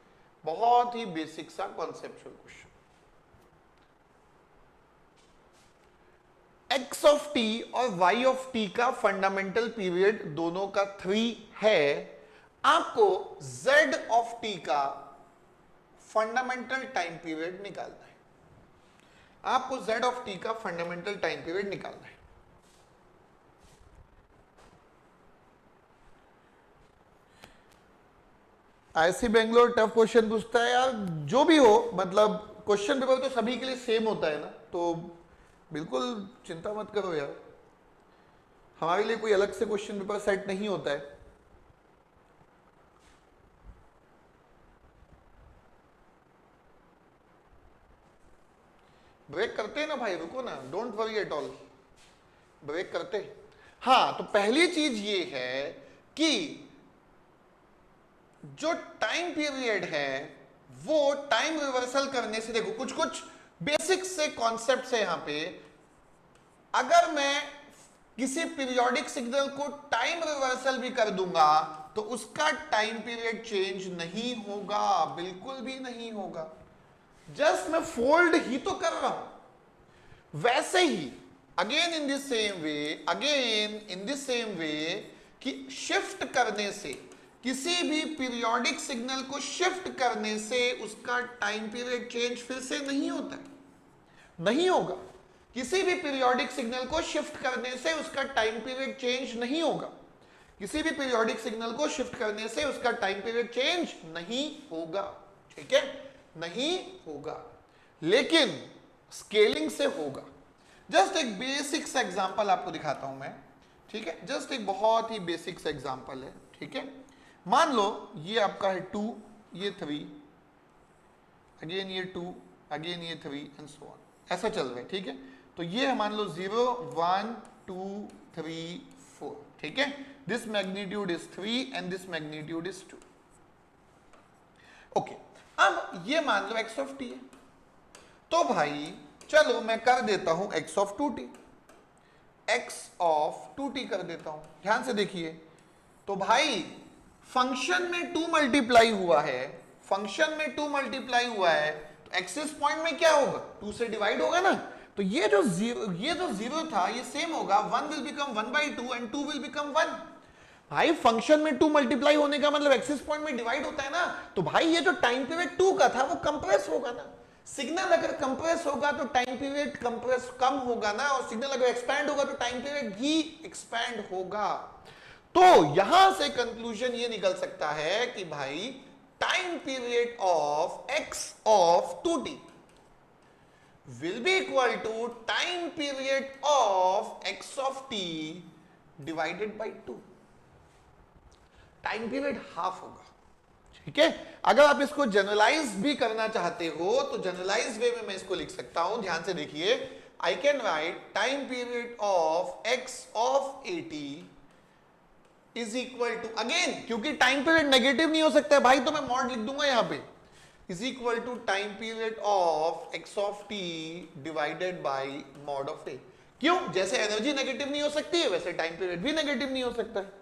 बहुत ही बेसिक सा conceptual question. x of T और y ऑफ टी का फंडामेंटल पीरियड दोनों का 3 है। आपको z ऑफ टी का फंडामेंटल टाइम पीरियड निकालना है। आपको z ऑफ टी का फंडामेंटल टाइम पीरियड निकालना है। आईआईसी बेंगलोर टफ क्वेश्चन पूछता है यार, जो भी हो, मतलब क्वेश्चन पेपर तो सभी के लिए सेम होता है ना, तो बिल्कुल चिंता मत करो यार, हमारे लिए कोई अलग से क्वेश्चन पेपर सेट नहीं होता है। ब्रेक करते हैं ना भाई, रुको ना, don't worry at all, break करते। हाँ, तो पहली चीज ये है कि जो टाइम पीरियड है वो टाइम रिवर्सल करने से, देखो कुछ कुछ बेसिक से कॉन्सेप्ट है यहां पे। अगर मैं किसी पीरियोडिक सिग्नल को टाइम रिवर्सल भी कर दूंगा तो उसका टाइम पीरियड चेंज नहीं होगा, बिल्कुल भी नहीं होगा, जस्ट मैं फोल्ड ही तो कर रहा हूं। वैसे ही again in this same way, again in this same way कि शिफ्ट करने से, किसी भी पीरियोडिक सिग्नल को शिफ्ट करने से उसका टाइम पीरियड चेंज फिर से नहीं होता है, नहीं होगा। किसी भी पीरियोडिक सिग्नल को शिफ्ट करने से उसका टाइम पीरियड चेंज नहीं होगा, किसी भी पीरियोडिक सिग्नल को शिफ्ट करने से उसका टाइम पीरियड चेंज नहीं होगा। ठीक है, नहीं होगा, लेकिन स्केलिंग से होगा। जस्ट एक बेसिक सा एग्जांपल आपको दिखाता हूं मैं। ठीक है, जस्ट एक बहुत ही बेसिक सा एग्जांपल है। ठीक है, मान लो ये आपका है 2, ये 3, अगेन ये 2, अगेन ये 3 एंड सो ऑन, ऐसा चल रहा है। ठीक है, तो ये मान लो 0 1 2 3 4। ठीक है, this magnitude is 3 and this magnitude is 2। Okay, अब ये मान लो x ऑफ टी है, तो भाई चलो मैं कर देता हूं x of 2t, x of 2t कर देता हूं। ध्यान से देखिए, तो भाई फंक्शन में 2 मल्टीप्लाई हुआ है, फंक्शन में 2 मल्टीप्लाई हुआ है, तो एक्सिस पॉइंट में क्या होगा? 2 से डिवाइड होगा ना, तो ये जो जीरो था ये सेम होगा, 1 will become 1/2 and 2 will become 1। भाई फंक्शन में 2 मल्टीप्लाई होने का मतलब एक्सिस पॉइंट में डिवाइड होता है ना, तो भाई ये जो टाइम पीरियड 2 का था वो कंप्रेस होगा ना। सिग्नल अगर कंप्रेस होगा तो टाइम पीरियड कंप्रेस कम होगा ना, और सिग्नल अगर एक्सपैंड होगा तो टाइम पीरियड भी एक्सपैंड होगा। तो यहां से कंक्लूजन ये निकल सकता है कि भाई time period of x of 2t will be equal to time period of x of t divided by 2। Time period half होगा। ठीक है। अगर आप इसको जनरलाइज भी करना चाहते हो तो जनरलाइज वे में मैं इसको लिख सकता हूं, ध्यान से देखिए, I can write time period of x of 80 is equal to, again क्योंकि टाइम पीरियड नेगेटिव नहीं हो सकता है भाई, तो मैं मॉड लिख दूंगा यहां पे, is equal to time period of x of t divided by mod of a. क्यों? जैसे एनर्जी नेगेटिव नहीं हो सकती है वैसे टाइम पीरियड भी नेगेटिव नहीं हो सकता है,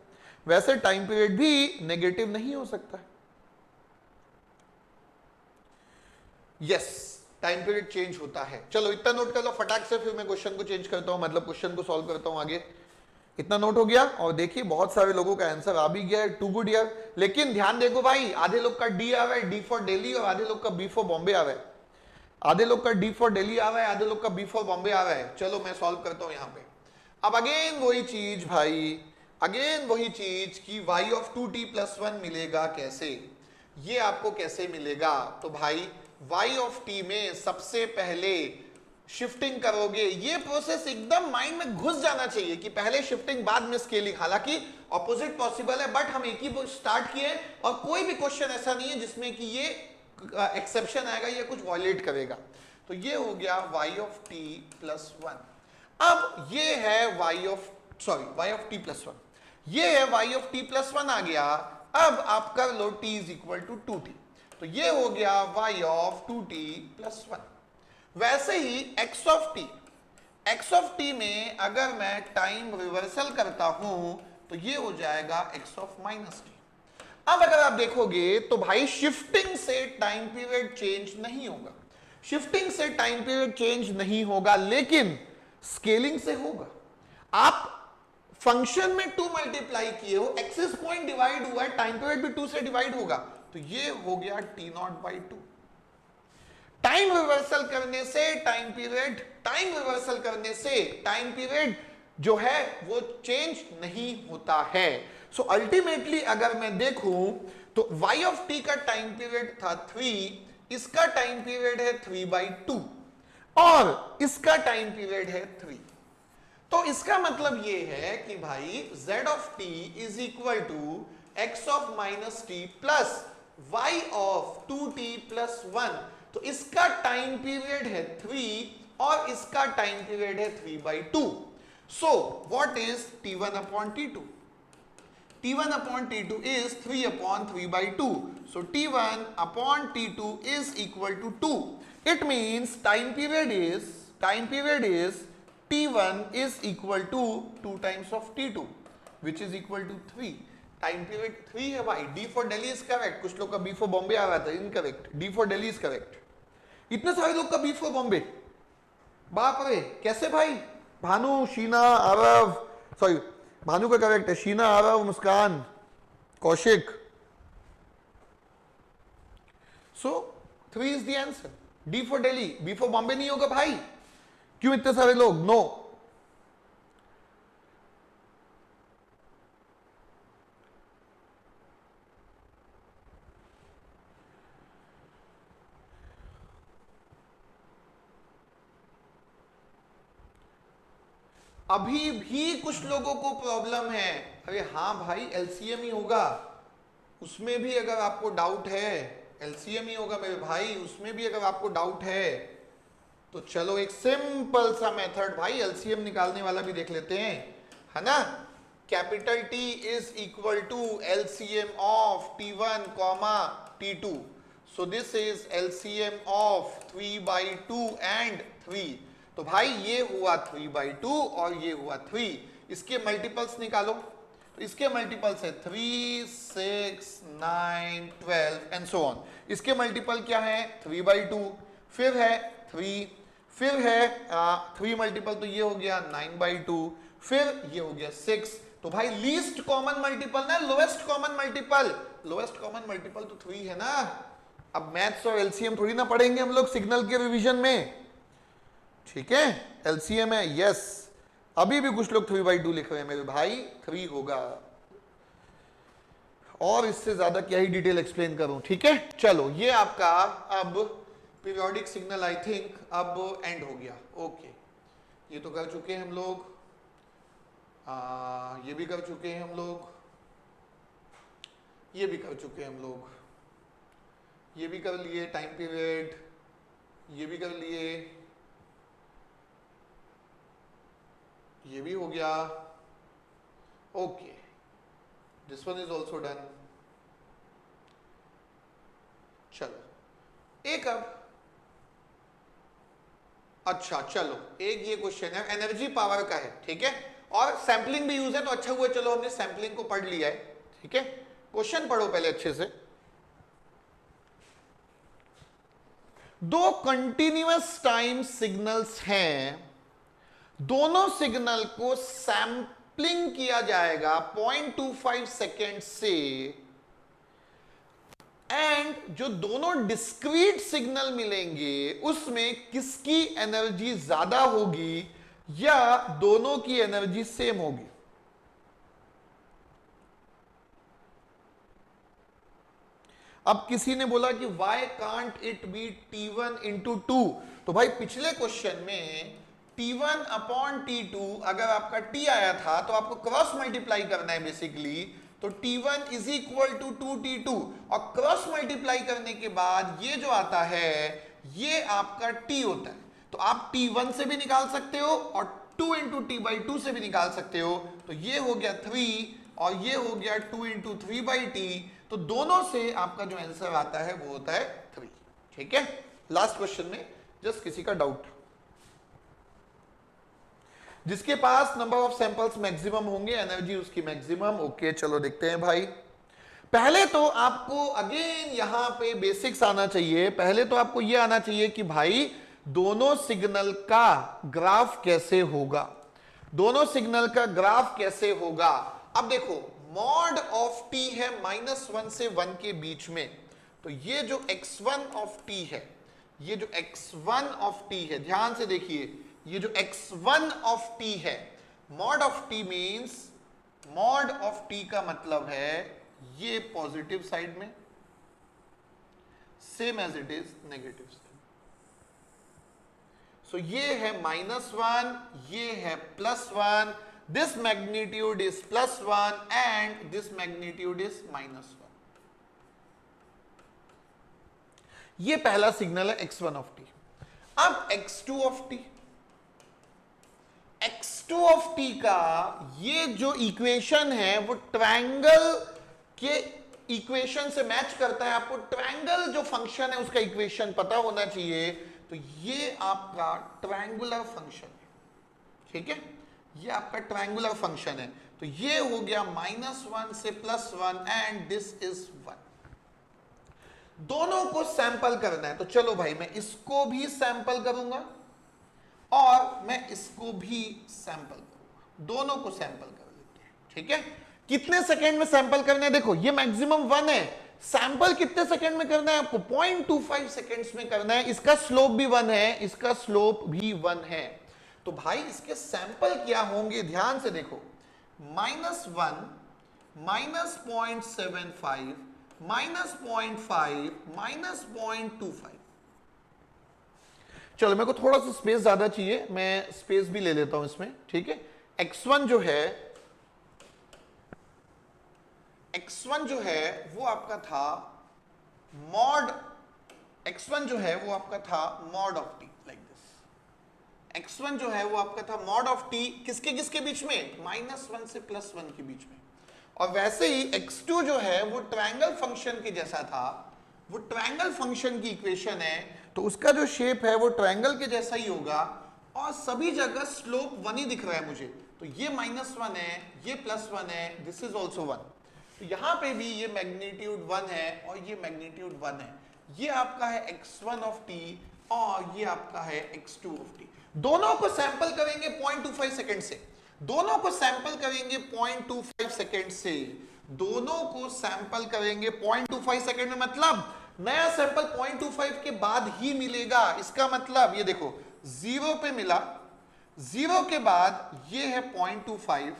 वैसे टाइम पीरियड भी नेगेटिव नहीं हो सकता है। यस, टाइम पीरियड चेंज होता है। चलो इतना नोट कर लो फटाक से, फिर मैं क्वेश्चन को चेंज करता हूं, मतलब क्वेश्चन को सॉल्व करता हूं आगे। इतना नोट हो गया, और देखिए बहुत सारे लोगों का आंसर आ भी गया है, टू गुड यार। लेकिन ध्यान देखो भाई, आधे लोग का डी आ रहा है, डी फॉर दिल्ली, और आधे लोग का बी फॉर बॉम्बे आ रहा है। आधे लोग का डी फॉर दिल्ली आ रहा है, आधे लोग का बी फॉर बॉम्बे आ रहा है। चलो मैं सॉल्व करता हूं यहां पे। अब अगेन वही चीज भाई, अगेन वही चीज कि y ऑफ 2t+1 मिलेगा कैसे, ये आपको कैसे मिलेगा? तो भाई y ऑफ t में सबसे पहले शिफ्टिंग करोगे, ये प्रोसेस एकदम माइंड में घुस जाना चाहिए कि पहले शिफ्टिंग बाद में स्केलिंग। हालांकि ऑपोजिट पॉसिबल है, बट हम एक ही स्टार्ट किए और कोई भी क्वेश्चन ऐसा नहीं है जिसमें कि ये एक्सेप्शन आएगा, ये कुछ वॉयलेट करेगा। तो ये हो गया y ऑफ t+1। अब ये है y ऑफ t+1, ये है y ऑफ t+1 आ गया। अब आप कर लो t is equal to 2t, तो ये हो गया y ऑफ 2t+1। वैसे ही x ऑफ t में अगर मैं टाइम रिवर्सल करता हूं तो ये हो जाएगा x ऑफ -t। अब अगर आप देखोगे तो भाई शिफ्टिंग से टाइम पीरियड चेंज नहीं होगा, शिफ्टिंग से टाइम पीरियड चेंज नहीं होगा, लेकिन स्केलिंग से होगा। आप फंक्शन में 2 मल्टीप्लाई किए हो, एक्सिस पॉइंट डिवाइड हुआ है, टाइम पीरियड भी 2 से डिवाइड होगा, तो ये हो गया t0/2। टाइम रिवर्सल करने से टाइम पीरियड जो है वो चेंज नहीं होता है। सो अल्टीमेटली अगर मैं देखूं तो y ऑफ t का टाइम पीरियड था 3, इसका टाइम पीरियड है 3/2 और इसका टाइम पीरियड है 3। तो इसका मतलब ये है कि भाई z of t is equal to x of -t plus y of 2t+1। तो इसका टाइम पीरियड है 3 और इसका टाइम पीरियड है 3/2। सो what is t1/t2? t1/t2 is 3/3/2. So t1/t2 is equal to 2. It means time period is t1 is equal to 2 times of t2, which is equal to 3. Time period 3 है भाई। D for Delhi is correct, कुछ लोग का B for Bombay आ रहा था, incorrect. D for Delhi is correct. इतने सारे लोग का बी फॉर बॉम्बे, बाप रे, कैसे भाई? भानु, शीना, आरव, सॉरी भानु का करेक्ट है, Sheena, Aarav, Muskan, Kaushik. So 3 is the answer. D for Delhi, B for Bombay नहीं होगा भाई। क्यों इतने सारे लोग? नो। अभी भी कुछ लोगों को प्रॉब्लम है। अरे हाँ भाई, एलसीएम ही होगा, उसमें भी अगर आपको डाउट है, एलसीएम ही होगा मेरे भाई, उसमें भी अगर आपको डाउट है तो चलो एक सिंपल सा मेथड भाई एलसीएम निकालने वाला भी देख लेते हैं, है ना। Capital T is equal to LCM of t1, t2। So this is LCM of 3/2 and 3। तो भाई ये हुआ 3/2 और ये हुआ 3। इसके मल्टीपल्स निकालो, तो इसके मल्टीपल्स है 3, 6, 9, 12 एंड सो ऑन। इसके मल्टीपल क्या है? 3/2, फिर है 3, फिर है 3 मल्टीपल, तो ये हो गया 9/2, फिर ये हो गया 6। तो भाई लीस्ट कॉमन मल्टीपल ना lowest common multiple, lowest common multiple तो 3 है ना। अब मैथ्स और एलसीएम थोड़ी ना पढ़ेंगे हम लोग सिग्नल के रिवीजन में, ठीक है। एलसीएम है, यस। अभी भी कुछ लोग 3/2 लिख रहे हैं मेरे भाई, 3 होगा। और इससे ज्यादा क्या ही डिटेल एक्सप्लेन करूं, ठीक है। चलो ये आपका अब पीरियोडिक सिग्नल आई थिंक अब एंड हो गया। ओके, ये तो कर चुके हैं हम लोग, ये भी कर चुके हैं हम लोग, ये भी कर चुके हैं हम लोग। ये भी कर लिए टाइम पीरियड, ये भी कर लिए, ये भी हो गया, okay, this one is also done. चलो एक अब, अच्छा चलो एक ये क्वेश्चन है एनर्जी पावर का है, ठीक है, और सैंपलिंग भी यूज है तो अच्छा हुआ, चलो हमने सैंपलिंग को पढ़ लिया है, ठीक है। क्वेश्चन पढ़ो पहले अच्छे से। दो कंटिन्यूअस टाइम सिग्नल्स हैं, दोनों सिग्नल को सैंपलिंग किया जाएगा 0.25 सेकेंड से, एंड जो दोनों डिस्क्रीट सिग्नल मिलेंगे उसमें किसकी एनर्जी ज्यादा होगी या दोनों की एनर्जी सेम होगी। अब किसी ने बोला कि why can't it be T1 into 2, तो भाई पिछले क्वेश्चन में T1 अपॉन T2 अगर आपका T आया था तो आपको क्रॉस मल्टीप्लाई करना है बेसिकली, तो T1 is equal to 2T2, और क्रॉस मल्टीप्लाई करने के बाद ये जो आता है ये आपका T होता है, तो आप T1 से भी निकाल सकते हो और 2 इंटू T/2 से भी निकाल सकते हो, तो ये हो गया 3 और ये हो गया 2 इंटू 3/T, तो दोनों से आपका जो आंसर आता है वो होता है 3, ठीक है। लास्ट क्वेश्चन में जस्ट किसी का डाउट, जिसके पास नंबर ऑफ सैंपल्स मैक्सिमम होंगे एनर्जी उसकी मैक्सिमम। ओके चलो देखते हैं भाई। पहले तो आपको अगेन यहां पे बेसिक्स आना चाहिए, पहले तो आपको यह आना चाहिए कि भाई दोनों सिग्नल का ग्राफ कैसे होगा, दोनों सिग्नल का ग्राफ कैसे होगा। अब देखो मॉड ऑफ टी है -1 से 1 के बीच में, तो ये जो x1 ऑफ टी है, ये जो x1 ऑफ टी है, ध्यान से देखिए, ये जो x1 ऑफ टी है, mod of t means, mod of t का मतलब है ये पॉजिटिव साइड में, same as it is negative side. So ये है -1, ये है +1, this magnitude is +1 and this magnitude is -1। ये पहला सिग्नल है x1 ऑफ टी। अब x2 of T, x2 of t का ये जो इक्वेशन है वो ट्रायंगल के इक्वेशन से मैच करता है। आपको ट्रायंगल जो फंक्शन है उसका इक्वेशन पता होना चाहिए, तो ये आपका ट्रायंगुलर फंक्शन है, ठीक है, ये आपका ट्रायंगुलर फंक्शन है, तो ये हो गया -1 से +1 एंड दिस इज 1। दोनों को सैंपल करना है, तो चलो भाई मैं इसको भी सैंपल करूंगा और मैं इसको भी सैंपल करूंगा, दोनों को सैंपल कर लेते हैं, ठीक है। कितने सेकंड में सैंपल करना है, देखो ये मैक्सिमम 1 है, सैंपल कितने सेकंड में करना है आपको, 0.25 सेकंड्स में करना है। इसका स्लोप भी 1 है, इसका स्लोप भी 1 है, तो भाई इसके सैंपल क्या होंगे, ध्यान से देखो, -1 -0.75 -0.5 -0.25। चलो मेरे को थोड़ा सा स्पेस ज्यादा चाहिए, मैं स्पेस भी ले लेता हूं इसमें, ठीक है। x1 जो है वो आपका था मॉड, x1 जो है वो आपका था mod of T, like this. x1 जो है वो आपका था मॉड ऑफ टी किसके किसके बीच में, -1 से +1 के बीच में। और वैसे ही x2 जो है वो ट्रायंगल फंक्शन के जैसा था, वो ट्रायंगल फंक्शन की इक्वेशन है, तो उसका जो शेप है वो ट्रायंगल के जैसा ही होगा, और सभी जगह स्लोप 1 ही दिख रहा है मुझे, तो ये -1 है, ये +1 है, दिस इज ऑल्सो 1, तो यहां पे भी ये मैग्नीट्यूड 1 है और ये मैग्नीट्यूड 1 है। ये आपका है x1 ऑफ टी और ये आपका है x2 ऑफ टी। दोनों को सैंपल करेंगे 0.25 सेकेंड से, दोनों को सैंपल करेंगे 0.25 सेकेंड से, दोनों को सैंपल करेंगे 0.25 सेकेंड में, मतलब नया सैंपल 0.25 के बाद ही मिलेगा। इसका मतलब ये देखो 0 पे मिला, 0 के बाद ये है 0.25,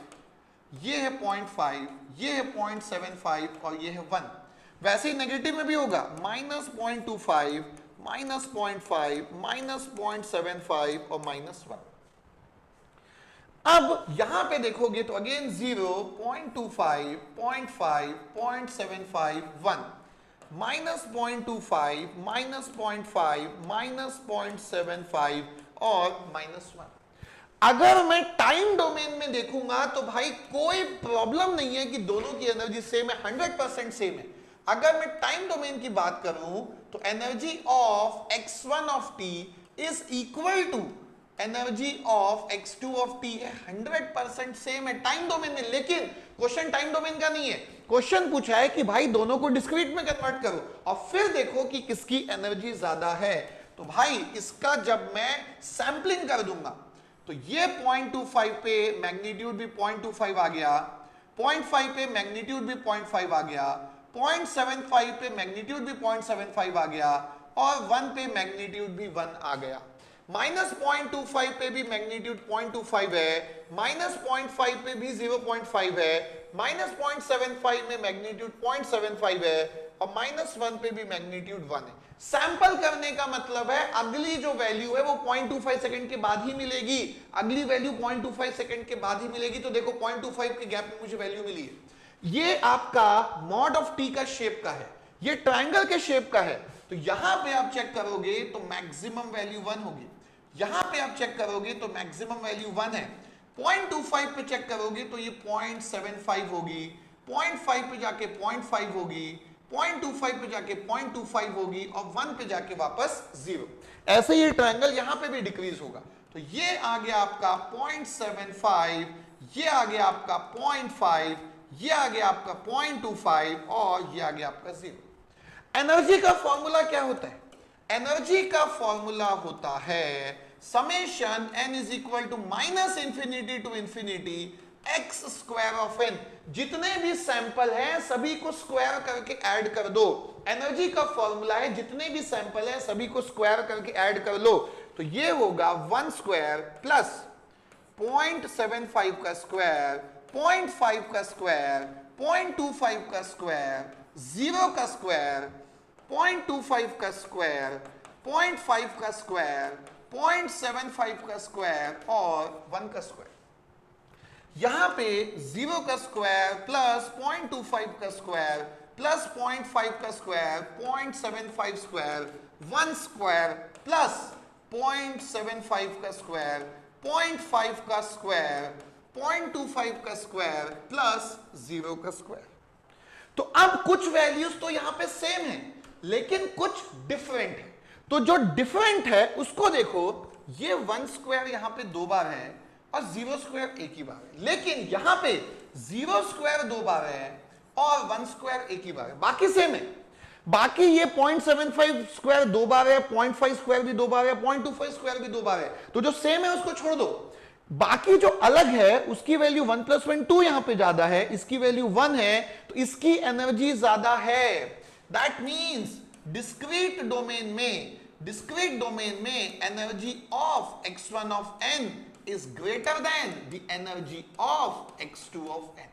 ये है 0.5, ये है 0.75 और ये है 1। वैसे ही नेगेटिव में भी होगा, -0.25 -0.5 -0.75 और -1। अब यहां पे देखोगे तो अगेन 0 0.25 0.5 0.75 1। -0.25, -0.5, -0.75 और -1। अगर मैं टाइम डोमेन में देखूंगा तो भाई कोई प्रॉब्लम नहीं है कि दोनों की एनर्जी सेम है, 100% सेम है। अगर मैं टाइम डोमेन की बात करूं तो energy of x1 of t is equal to energy of x2 of t है, 100% सेम है टाइम डोमेन में। लेकिन क्वेश्चन टाइम डोमेन का नहीं है, क्वेश्चन पूछा है कि भाई दोनों को डिस्क्रीट में कन्वर्ट करो और फिर देखो कि किसकी एनर्जी ज्यादा है। तो भाई इसका जब मैं सैंपलिंग कर दूंगा तो ये 0.25 पे मैग्नीट्यूड भी 0.25 आ गया, 0.5 पे मैग्नीट्यूड भी 0.5 आ गया, 0.75 पे मैग्नीट्यूड भी 0.75 आ गया और 1 पे मैग्नीट्यूड भी 1 आ गया। -0.25 पे भी मैग्नीट्यूड 0.25 है, -0.5 पे भी 0.5 है, -0.75 में मैग्नीट्यूड 0.75 है और -1 पे भी मैग्नीट्यूड 1 है। सैंपल करने का मतलब है अगली जो वैल्यू है वो 0.25 सेकंड के बाद ही मिलेगी, अगली वैल्यू 0.25 सेकंड के बाद ही मिलेगी। तो देखो 0.25 के गैप में मुझे वैल्यू मिली है। ये आपका मॉड ऑफ टी का शेप का है, ये ट्रायंगल के शेप का है। तो यहां पे आप चेक करोगे तो मैक्सिमम वैल्यू 1 होगी, यहां पे आप चेक करोगे तो मैक्सिमम वैल्यू 1 है। 0.25 पे चेक करोगे तो ये 0.75 होगी, 0.5 पे जाके 0.5 होगी, 0.25 पे जाके 0.25 होगी और 1 पे जाके वापस 0। ऐसे ही ट्रायंगल यहां पे भी डिक्रीज होगा। तो ये आ गया आपका 0.75, ये आ गया आपका 0.5, ये आ गया आपका 0.25 और ये आ गया आपका 0। एनर्जी का फॉर्मूला क्या होता है? एनर्जी का फॉर्मूला होता है summation n is equal to -infinity to infinity x square of n। जितने भी सैंपल हैं सभी को स्क्वायर करके ऐड कर दो। एनर्जी का फॉर्मूला है जितने भी सैंपल हैं सभी को स्क्वायर करके ऐड कर लो। तो ये होगा 1 स्क्वायर प्लस 0.75 का स्क्वायर, 0.5 का स्क्वायर, 0.25 का स्क्वायर, 0 का स्क्वायर, 0.25 का स्क्वायर, 0.5 का स्क्वायर, 0.75 का स्क्वायर और 1 का स्क्वायर। यहां पे 0 का स्क्वायर प्लस 0.25 का स्क्वायर प्लस 0.5 का स्क्वायर, 0.75 स्क्वायर, 1 स्क्वायर प्लस 0.75 का स्क्वायर, 0.5 का स्क्वायर, 0.25 का स्क्वायर प्लस 0 का स्क्वायर। तो अब कुछ वैल्यूज तो यहां पे सेम है लेकिन कुछ डिफरेंट है। तो जो डिफरेंट है उसको देखो, ये 1 स्क्वायर यहां पे 2 बार है और 0 स्क्वायर एक ही बार है। लेकिन यहां पे 0 स्क्वायर 2 बार है और 1 स्क्वायर एक ही बार है, बाकी सेम है। बाकी ये 0.75 स्क्वायर 2 बार है, 0.5 स्क्वायर भी 2 बार है, 0.25 स्क्वायर भी 2 बार है। तो जो सेम है उसको छोड़ दो, बाकी जो अलग है उसकी वैल्यू 1 + 1 2 यहां पे ज्यादा है, इसकी वैल्यू 1 है तो इसकी एनर्जी ज्यादा है। दैट मीन्स डिस्क्रीट डोमेन में energy of x1 of n is greater than the energy of x2 of n।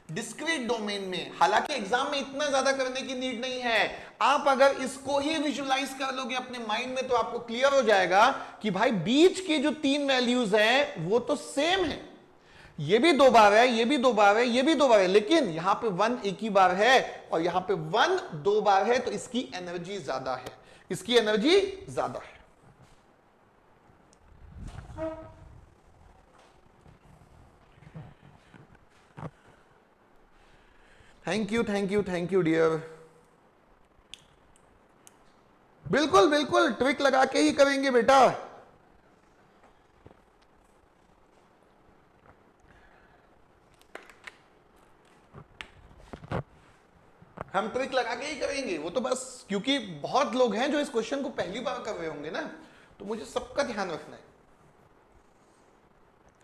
Discrete domain में, हालांकि एग्जाम में इतना ज्यादा करने की नीड नहीं है, आप अगर इसको ही विजुलाइज कर लोगे अपने माइंड में तो आपको क्लियर हो जाएगा कि भाई बीच की जो 3 वैल्यूज हैं वो तो सेम है। ये भी 2 बार है, ये भी 2 बार है, ये भी 2 बार है, लेकिन यहां पे 1 एक ही बार है और यहां पे 1 2 बार है तो इसकी एनर्जी ज्यादा है, इसकी एनर्जी ज्यादा है। Thank you dear. बिल्कुल बिल्कुल ट्रिक लगा के ही करेंगे बेटा। हम ट्रिक लगा के ही करेंगे, वो तो बस क्योंकि बहुत लोग हैं जो इस क्वेश्चन को पहली बार कर रहे होंगे ना, तो मुझे सबका ध्यान रखना है।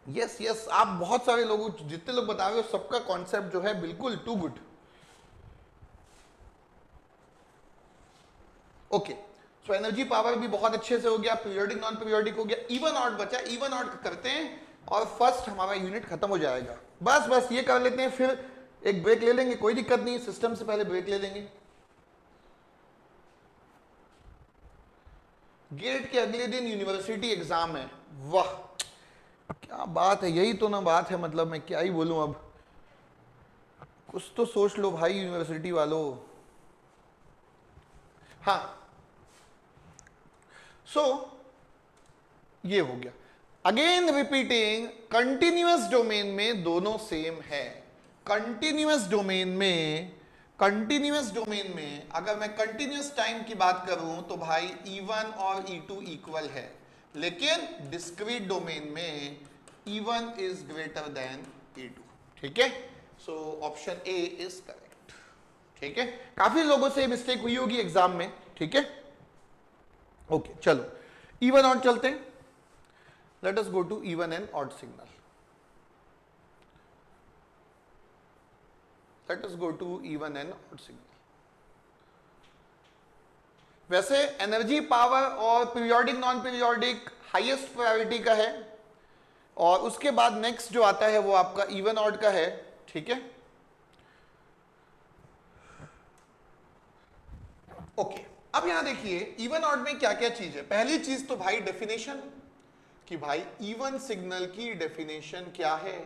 यस आप बहुत सारे लोगों, जितने लोग बता रहे हो सबका कॉन्सेप्ट जो है बिल्कुल too good. Okay, so energy power भी बहुत अच्छे से हो गया, पीरियोडिक नॉन पीरियोडिक हो गया, इवन ऑड बचा, इवन ऑड करते हैं और फर्स्ट हमारा यूनिट खत्म हो जाएगा। बस ये कर लेते हैं, फिर एक ब्रेक ले लेंगे, कोई दिक्कत नहीं, सिस्टम से पहले ब्रेक ले लेंगे। गेट के अगले दिन यूनिवर्सिटी एग्जाम है, वाह क्या बात है, यही तो ना बात है, मतलब मैं क्या ही बोलूं अब, कुछ तो सोच लो भाई यूनिवर्सिटी वालों। हाँ, सो ये हो गया। अगेन रिपीटिंग, कंटिन्यूअस डोमेन में दोनों सेम है। कंटिन्यूअस डोमेन में अगर मैं कंटिन्यूअस टाइम की बात करूं तो भाई E1 और E2 इक्वल है, लेकिन डिस्क्रीट डोमेन में E1 is greater than E2। ठीक है, so option A is correct. ठीक है, काफी लोगों से मिस्टेक हुई होगी एग्जाम में। ठीक है, ओके, चलो इवन ऑड चलते हैं। Let us go to even and odd signal. Let us go to even and odd signal. वैसे एनर्जी, पावर और periodic non periodic highest priority का है, और उसके बाद नेक्स्ट जो आता है वो आपका इवन ऑड का है। ठीक है, ओके, अब यहां देखिए इवन ऑड में क्या क्या चीज है। पहली चीज तो भाई डेफिनेशन, कि भाई इवन सिग्नल की डेफिनेशन क्या है।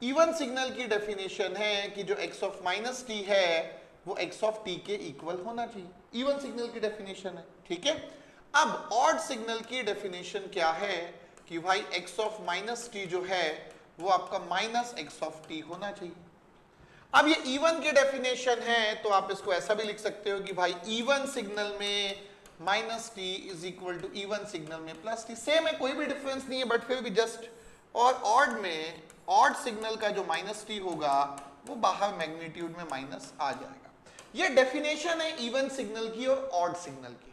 इवन सिग्नल की डेफिनेशन है कि जो x ऑफ माइनस टी है वो x ऑफ टी के इक्वल होना चाहिए। इवन सिग्नल की डेफिनेशन है। ठीक है, अब ऑड सिग्नल की डेफिनेशन क्या है कि भाई x ऑफ माइनस टी जो है वो आपका माइनस x ऑफ टी होना चाहिए। अब ये इवन की डेफिनेशन है तो आप इसको ऐसा भी लिख सकते हो कि भाई इवन सिग्नल में minus T is equal to even signal में प्लस टी। सेम है, कोई भी डिफरेंस नहीं है, बट फिर भी जस्ट। और ऑड में ऑड सिग्नल का जो माइनस टी होगा वो बाहर मैग्नीट्यूड में माइनस आ जाएगा। ये डेफिनेशन है इवन सिग्नल की और ऑड सिग्नल की।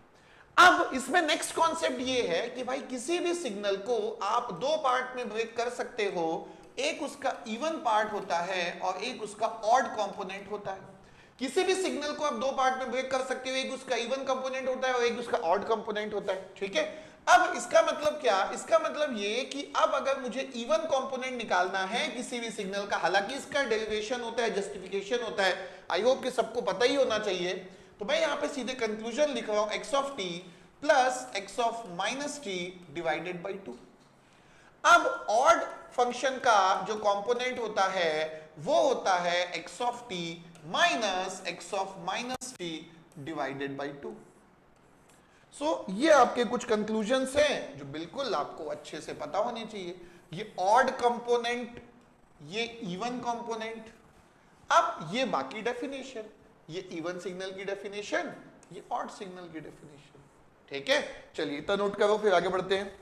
अब इसमें नेक्स्ट कॉन्सेप्ट ये है कि भाई किसी भी सिग्नल को आप दो पार्ट में ब्रेक कर सकते हो। एक उसका इवन पार्ट होता है और एक उसका ऑड कंपोनेंट होता है। किसी भी सिग्नल को आप दो पार्ट में ब्रेक कर सकते हो, एक उसका इवन कंपोनेंट होता है और एक उसका ऑड कंपोनेंट होता है। ठीक है, अब इसका मतलब क्या, इसका मतलब ये कि अब अगर मुझे इवन कंपोनेंट निकालना है किसी भी सिग्नल का, हालांकि इसका डेरिवेशन होता है, जस्टिफिकेशन होता है, आई होप कि सबको पता ही होना चाहिए, तो मैं यहाँ पे सीधे कंक्लूजन लिख रहा हूं x of T plus x of minus T divided by 2। अब ऑड फंक्शन का जो कंपोनेंट होता है वो होता है x of T minus x of minus T divided by 2। सो ये आपके कुछ कंक्लूजन्स हैं जो बिल्कुल आपको अच्छे से पता होने चाहिए। ये ऑड कंपोनेंट, ये इवन कंपोनेंट, अब ये बाकी डेफिनेशन, ये इवन सिग्नल की डेफिनेशन, ये ऑड सिग्नल की डेफिनेशन। ठीक है, चलिए इतना नोट करो, फिर आगे बढ़ते हैं।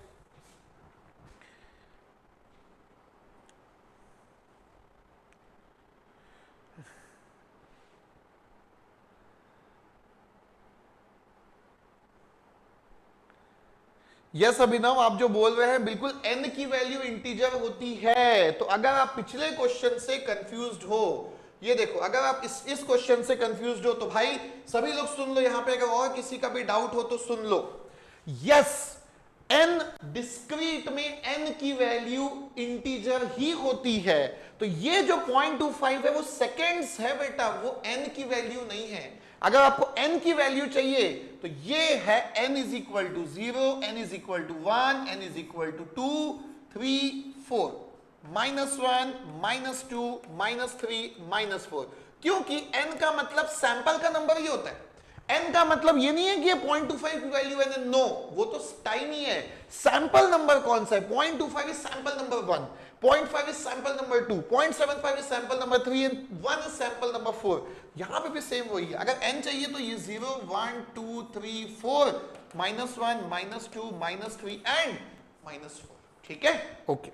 यस अभिनव, आप जो बोल रहे हैं बिल्कुल n की वैल्यू इंटीजर होती है। तो अगर आप पिछले क्वेश्चन से कंफ्यूज्ड हो, ये देखो, अगर आप इस क्वेश्चन से कंफ्यूज्ड हो तो भाई सभी लोग सुन लो यहां पे, अगर और किसी का भी डाउट हो तो सुन लो। यस, n डिस्क्रीट में n की वैल्यू इंटीजर ही होती है। तो ये जो 0.25 है वो सेकेंड्स है बेटा, वो n की वैल्यू नहीं है। अगर आपको n की वैल्यू चाहिए तो ये है n is equal to 0, n is equal to 1, n is equal to 2, 3, 4, -1, -2, -3, -4। क्योंकि n का मतलब सैंपल का नंबर ही होता है। n का मतलब ये नहीं है कि ये 0.25 की वैल्यू है, नो, वो तो टाइम ही है। सैंपल नंबर कौन सा है? 0.25 is sample number 1, 0.5 is sample number 2, 0.75 is sample number 3 and 1 is sample number 4। यहां पे भी सेम वही है। अगर n चाहिए तो ये 0, 1, 2, 3, 4, -1, -2, -3 एंड -4। ठीक है, ओके।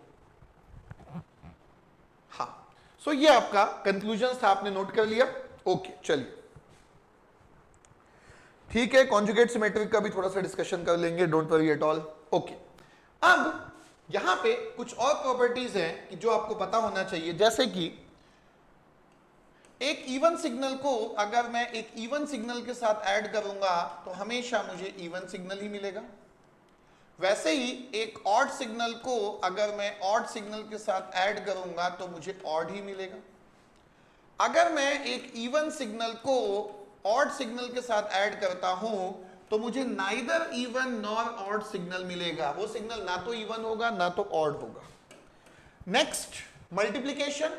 हाँ, सो ये आपका कंक्लूजन था, आपने नोट कर लिया। ओके, चलिए ठीक है, कॉन्जुगेट सिमेट्रिक का भी थोड़ा सा डिस्कशन कर लेंगे, don't worry at all. Okay, अब यहां पे कुछ और प्रॉपर्टीज हैं कि जो आपको पता होना चाहिए, जैसे कि एक इवन सिग्नल को अगर मैं एक इवन सिग्नल के साथ ऐड करूंगा तो हमेशा मुझे इवन सिग्नल ही मिलेगा। वैसे ही एक ऑड सिग्नल को अगर मैं ऑड सिग्नल के साथ ऐड करूंगा तो मुझे ऑड ही मिलेगा। अगर मैं एक इवन सिग्नल को ऑड सिग्नल के साथ ऐड करता हूं तो मुझे neither even nor odd signal मिलेगा। वो सिग्नल ना तो इवन होगा ना तो ऑड होगा। नेक्स्ट, मल्टीप्लीकेशन,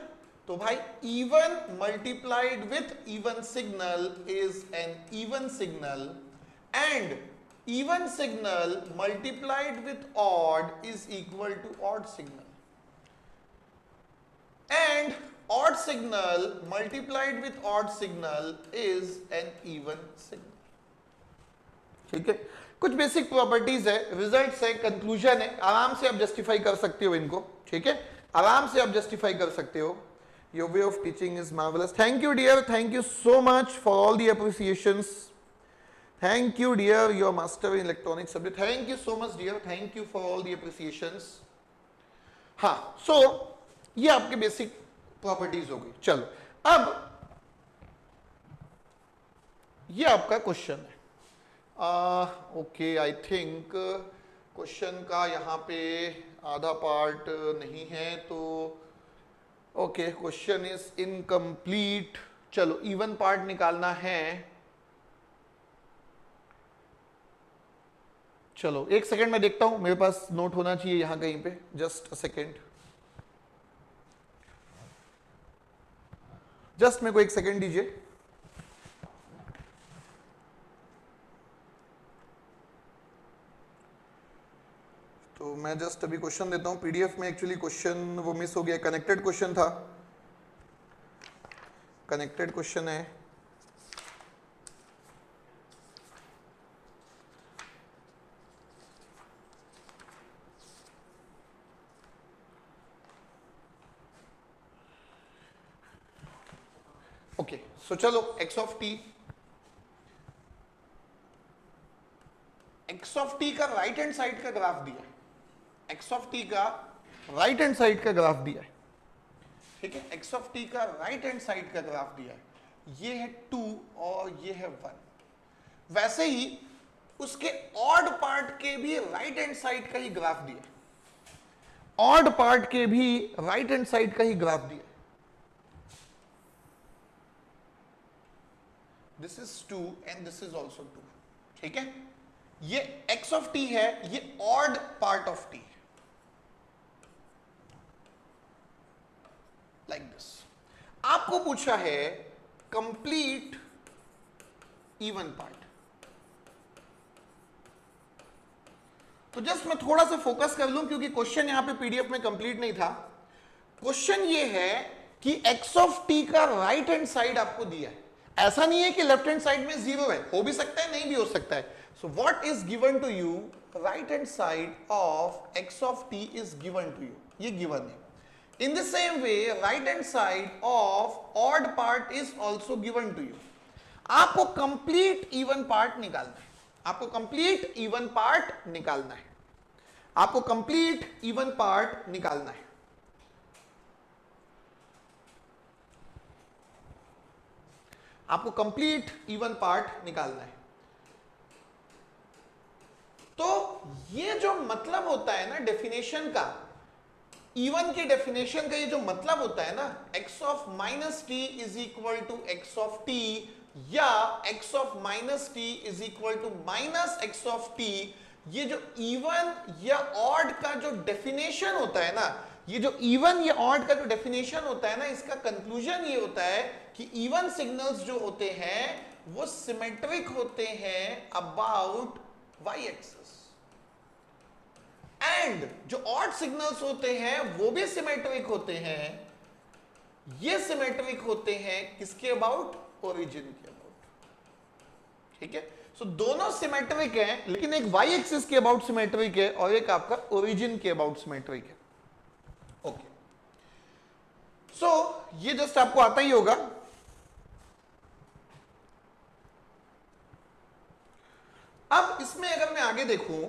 तो भाई even multiplied with even signal is an even signal and even signal multiplied with odd is equal to odd signal, and odd signal multiplied with odd signal is an even signal. ठीक है, कुछ basic properties है, results है, conclusion है, आराम से आप justify कर सकते हो इनको. ठीक है, आराम से आप जस्टिफाई कर सकते हो. Your way of teaching is marvelous. Thank you dear, thank you so much for all the appreciations. Thank you dear, you are master in electronic subject. Thank you so much dear, thank you for all the appreciations. हाँ, so ये आपके basic properties हो गई. चलो अब ये आपका question है. ओके, आई थिंक क्वेश्चन का यहाँ पे आधा पार्ट नहीं है, तो ओके, क्वेश्चन इज इनकम्प्लीट. चलो इवन पार्ट निकालना है. चलो एक सेकेंड में देखता हूं, मेरे पास नोट होना चाहिए यहां कहीं पे. जस्ट अ सेकेंड, जस्ट मेरे को एक सेकेंड दीजिए. तो मैं जस्ट अभी क्वेश्चन देता हूं. पीडीएफ में एक्चुअली क्वेश्चन वो मिस हो गया. कनेक्टेड क्वेश्चन था, कनेक्टेड क्वेश्चन है. ओके, सो चलो x of T, x of t का राइट हैंड साइड का ग्राफ दिया है. x ऑफ टी का राइट हैंड साइड का ग्राफ दिया है. ठीक है, x ऑफ टी का राइट हैंड साइड का ग्राफ दिया है. ये है 2 और ये है 1. वैसे ही उसके ऑड पार्ट के भी राइट हैंड साइड का ही ग्राफ दिया है. ऑड पार्ट के भी राइट हैंड साइड का ही ग्राफ दिया है. This is 2 and this is also 2. ठीक है, ये x ऑफ टी है, ये odd part of T, like this. आपको पूछा है कंप्लीट इवन पार्ट. तो जस्ट मैं थोड़ा सा फोकस कर लूं, क्योंकि क्वेश्चन यहां पे पीडीएफ में कंप्लीट नहीं था. क्वेश्चन ये है कि x ऑफ टी का राइट हैंड साइड आपको दिया है. ऐसा नहीं है कि लेफ्ट हैंड साइड में 0 है, हो भी सकता है, नहीं भी हो सकता है. So what is given to you, right hand side of x of t is given to you. ये गिवन है. In the same way, right hand side of odd part is also given to you. आपको complete even part निकालना है. आपको complete even part निकालना है. आपको complete even part निकालना है. आपको complete even part निकालना है. तो ये जो मतलब होता है ना डेफिनेशन का, इवन के डेफिनेशन का ये जो मतलब होता है ना, x of minus T is equal to x of T, या x of minus T is equal to minus x of T. ये जो इवन या ऑड का जो डेफिनेशन होता है ना, ये जो इवन या ऑड का जो डेफिनेशन होता है ना, इसका कंक्लूजन ये होता है कि इवन सिग्नल्स जो होते हैं वो सिमेट्रिक होते हैं अबाउट y एक्सिस, एंड जो ऑड सिग्नल्स होते हैं वो भी सिमेट्रिक होते हैं. ये सिमेट्रिक होते हैं किसके अबाउट, ओरिजिन के अबाउट. ठीक है, सो दोनों सिमेट्रिक हैं, लेकिन एक y एक्सिस के अबाउट सिमेट्रिक है और एक आपका ओरिजिन के अबाउट सिमेट्रिक है. ओके, सो ये जस्ट आपको आता ही होगा. अब इसमें अगर मैं आगे देखूं,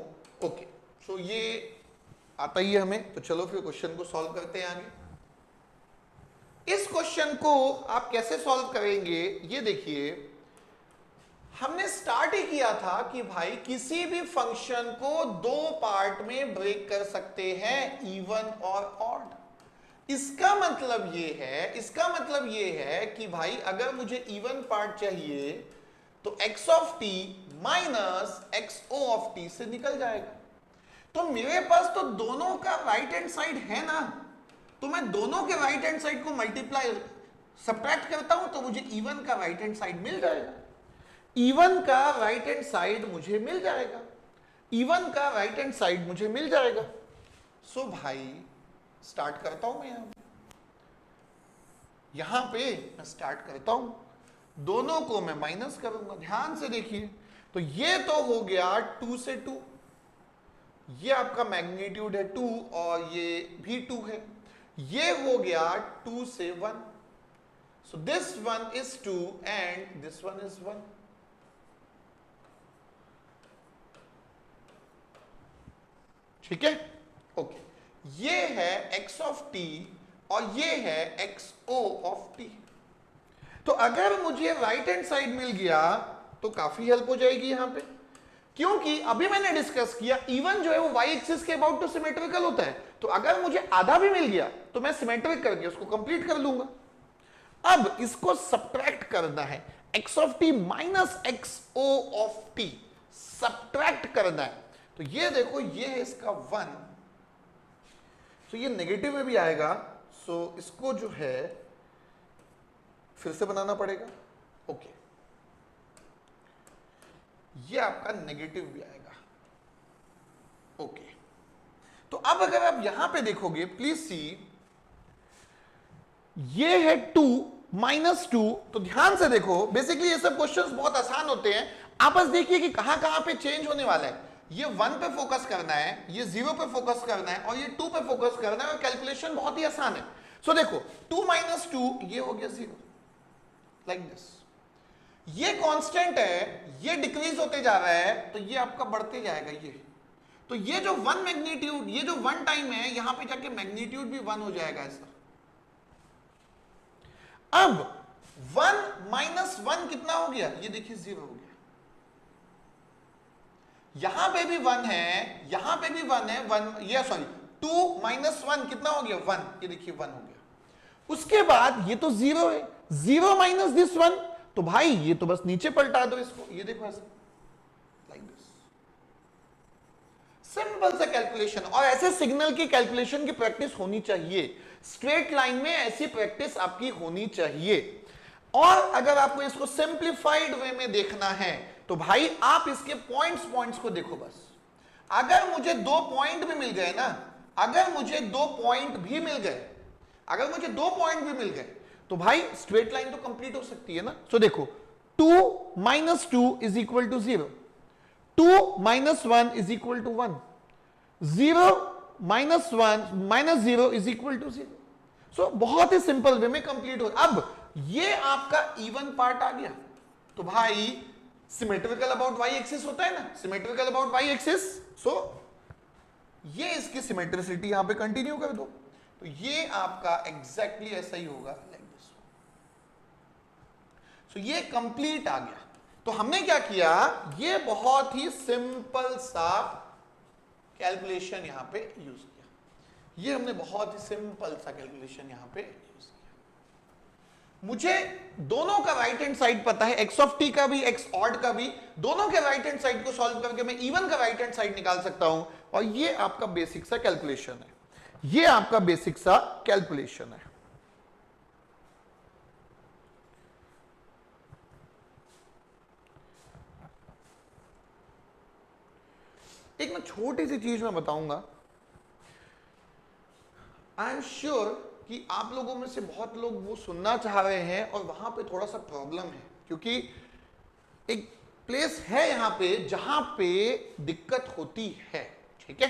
ओके, सो ये आता ही है हमें, तो चलो फिर क्वेश्चन को सॉल्व करते हैं आगे. इस क्वेश्चन को आप कैसे सॉल्व करेंगे, ये देखिए. हमने स्टार्ट ही किया था कि भाई किसी भी फंक्शन को 2 पार्ट में ब्रेक कर सकते हैं, इवन और ऑड. इसका मतलब ये है कि भाई अगर मुझे इवन पार्ट चाहिए तो x of T minus XO of T से निकल जाएगा. तो मेरे पास तो दोनों का राइट हैंड साइड है ना, तो मैं दोनों के राइट हैंड साइड को मल्टीप्लाई सब्ट्रैक्ट करता हूं तो मुझे इवन का राइट हैंड साइड मिल जाएगा. इवन का राइट हैंड साइड मुझे मिल जाएगा, इवन का राइट हैंड साइड मुझे मिल जाएगा। सो भाई स्टार्ट करता हूं मैं यहां पे मैं स्टार्ट करता हूं, दोनों को मैं माइनस करूंगा, ध्यान से देखिए। तो ये तो हो गया 2 से 2, ये आपका मैग्नीट्यूड है 2 और ये भी 2 है। ये हो गया 2 से 1, so this one is 2 and this one is 1। ठीक है, ओके। ये है x ऑफ t और ये है xo ऑफ t। तो अगर मुझे राइट हैंड साइड मिल गया तो काफी हेल्प हो जाएगी यहां पे, क्योंकि अभी मैंने डिस्कस किया इवन जो है वो y एक्सिस के अबाउट टू सिमेट्रिकल होता है। तो अगर मुझे आधा भी मिल गया तो मैं सिमेट्रिक करके उसको कंप्लीट कर लूंगा। अब इसको सब्ट्रैक्ट करना है, x of t minus xo of t subtract करना है। तो ये देखो, ये है इसका 1, तो ये नेगेटिव में भी आएगा, सो इसको जो है फिर से बनाना पड़ेगा। ओके, ये आपका नेगेटिव भी आएगा। ओके, तो अब अगर आप यहां पे देखोगे, प्लीज सी, ये है 2 माइनस 2। तो ध्यान से देखो, बेसिकली ये सब क्वेश्चंस बहुत आसान होते हैं। आप बस देखिए कि कहां कहां पे चेंज होने वाला है। ये 1 पे फोकस करना है, ये 0 पे फोकस करना है और ये 2 पे फोकस करना है, और कैलकुलेशन बहुत ही आसान है। सो देखो 2 माइनस 2 ये हो गया 0, लाइक दिस। ये कांस्टेंट है, ये डिक्रीज होते जा रहा है, तो ये आपका बढ़ते जाएगा। ये तो ये जो 1 मैग्नीट्यूड, ये जो 1 टाइम है, यहां पे जाके मैग्नीट्यूड भी 1 हो जाएगा ऐसा। अब 1 माइनस 1 कितना हो गया, ये देखिए 0 हो गया। यहां पे भी 1 है, यहां पे भी 1 है, 1 ये सॉरी 2 माइनस 1 कितना हो गया 1, ये देखिए 1 हो गया। उसके बाद ये तो 0 है, 0 माइनस दिस 1, तो भाई ये तो बस नीचे पलटा दो इसको, ये देखो ऐसे, लाइक दिस। सिंपल सा कैलकुलेशन। और ऐसे सिग्नल की कैलकुलेशन की प्रैक्टिस होनी चाहिए, स्ट्रेट लाइन में ऐसी प्रैक्टिस आपकी होनी चाहिए। और अगर आपको इसको सिंप्लीफाइड वे में देखना है तो भाई आप इसके पॉइंट्स को देखो बस। अगर मुझे 2 पॉइंट भी मिल गए ना, अगर मुझे 2 पॉइंट भी मिल गए, अगर मुझे 2 पॉइंट भी मिल गए, तो भाई स्ट्रेट लाइन तो कंप्लीट हो सकती है ना। सो देखो 2 minus 2 is equal to 0, 2 minus 1 is equal to 1, 0 minus 1 minus 0 is equal to 0। So बहुत ही सिंपल वे में कंप्लीट हो। अब ये आपका इवन पार्ट आ गया, तो भाई सिमेट्रिकल अबाउट वाई एक्सिस होता है ना, सिमेट्रिकल अबाउट वाई एक्सिस। सो ये इसकी सिमेट्रिसिटी यहां पे कंटिन्यू कर दो, तो ये आपका एग्जैक्टली ऐसा ही होगा, लाइक दिस। सो ये कंप्लीट आ गया। तो हमने क्या किया, ये बहुत ही सिंपल सा कैलकुलेशन यहां पे यूज किया। ये हमने बहुत ही सिंपल सा कैलकुलेशन यहां पे यूज किया। मुझे दोनों का राइट हैंड साइड पता है, x ऑफ t का भी, x ऑड का भी, दोनों के राइट हैंड साइड को सॉल्व करके मैं इवन का राइट हैंड साइड निकाल सकता हूं। और ये आपका बेसिक सा कैलकुलेशन है, ये आपका बेसिक सा कैलकुलेशन है। एक मैं छोटी सी चीज मैं बताऊंगा, आई एम श्योर कि आप लोगों में से बहुत लोग वो सुनना चाह रहे हैं और वहां पे थोड़ा सा प्रॉब्लम है, क्योंकि एक प्लेस है यहां पे जहां पे दिक्कत होती है। ठीक है,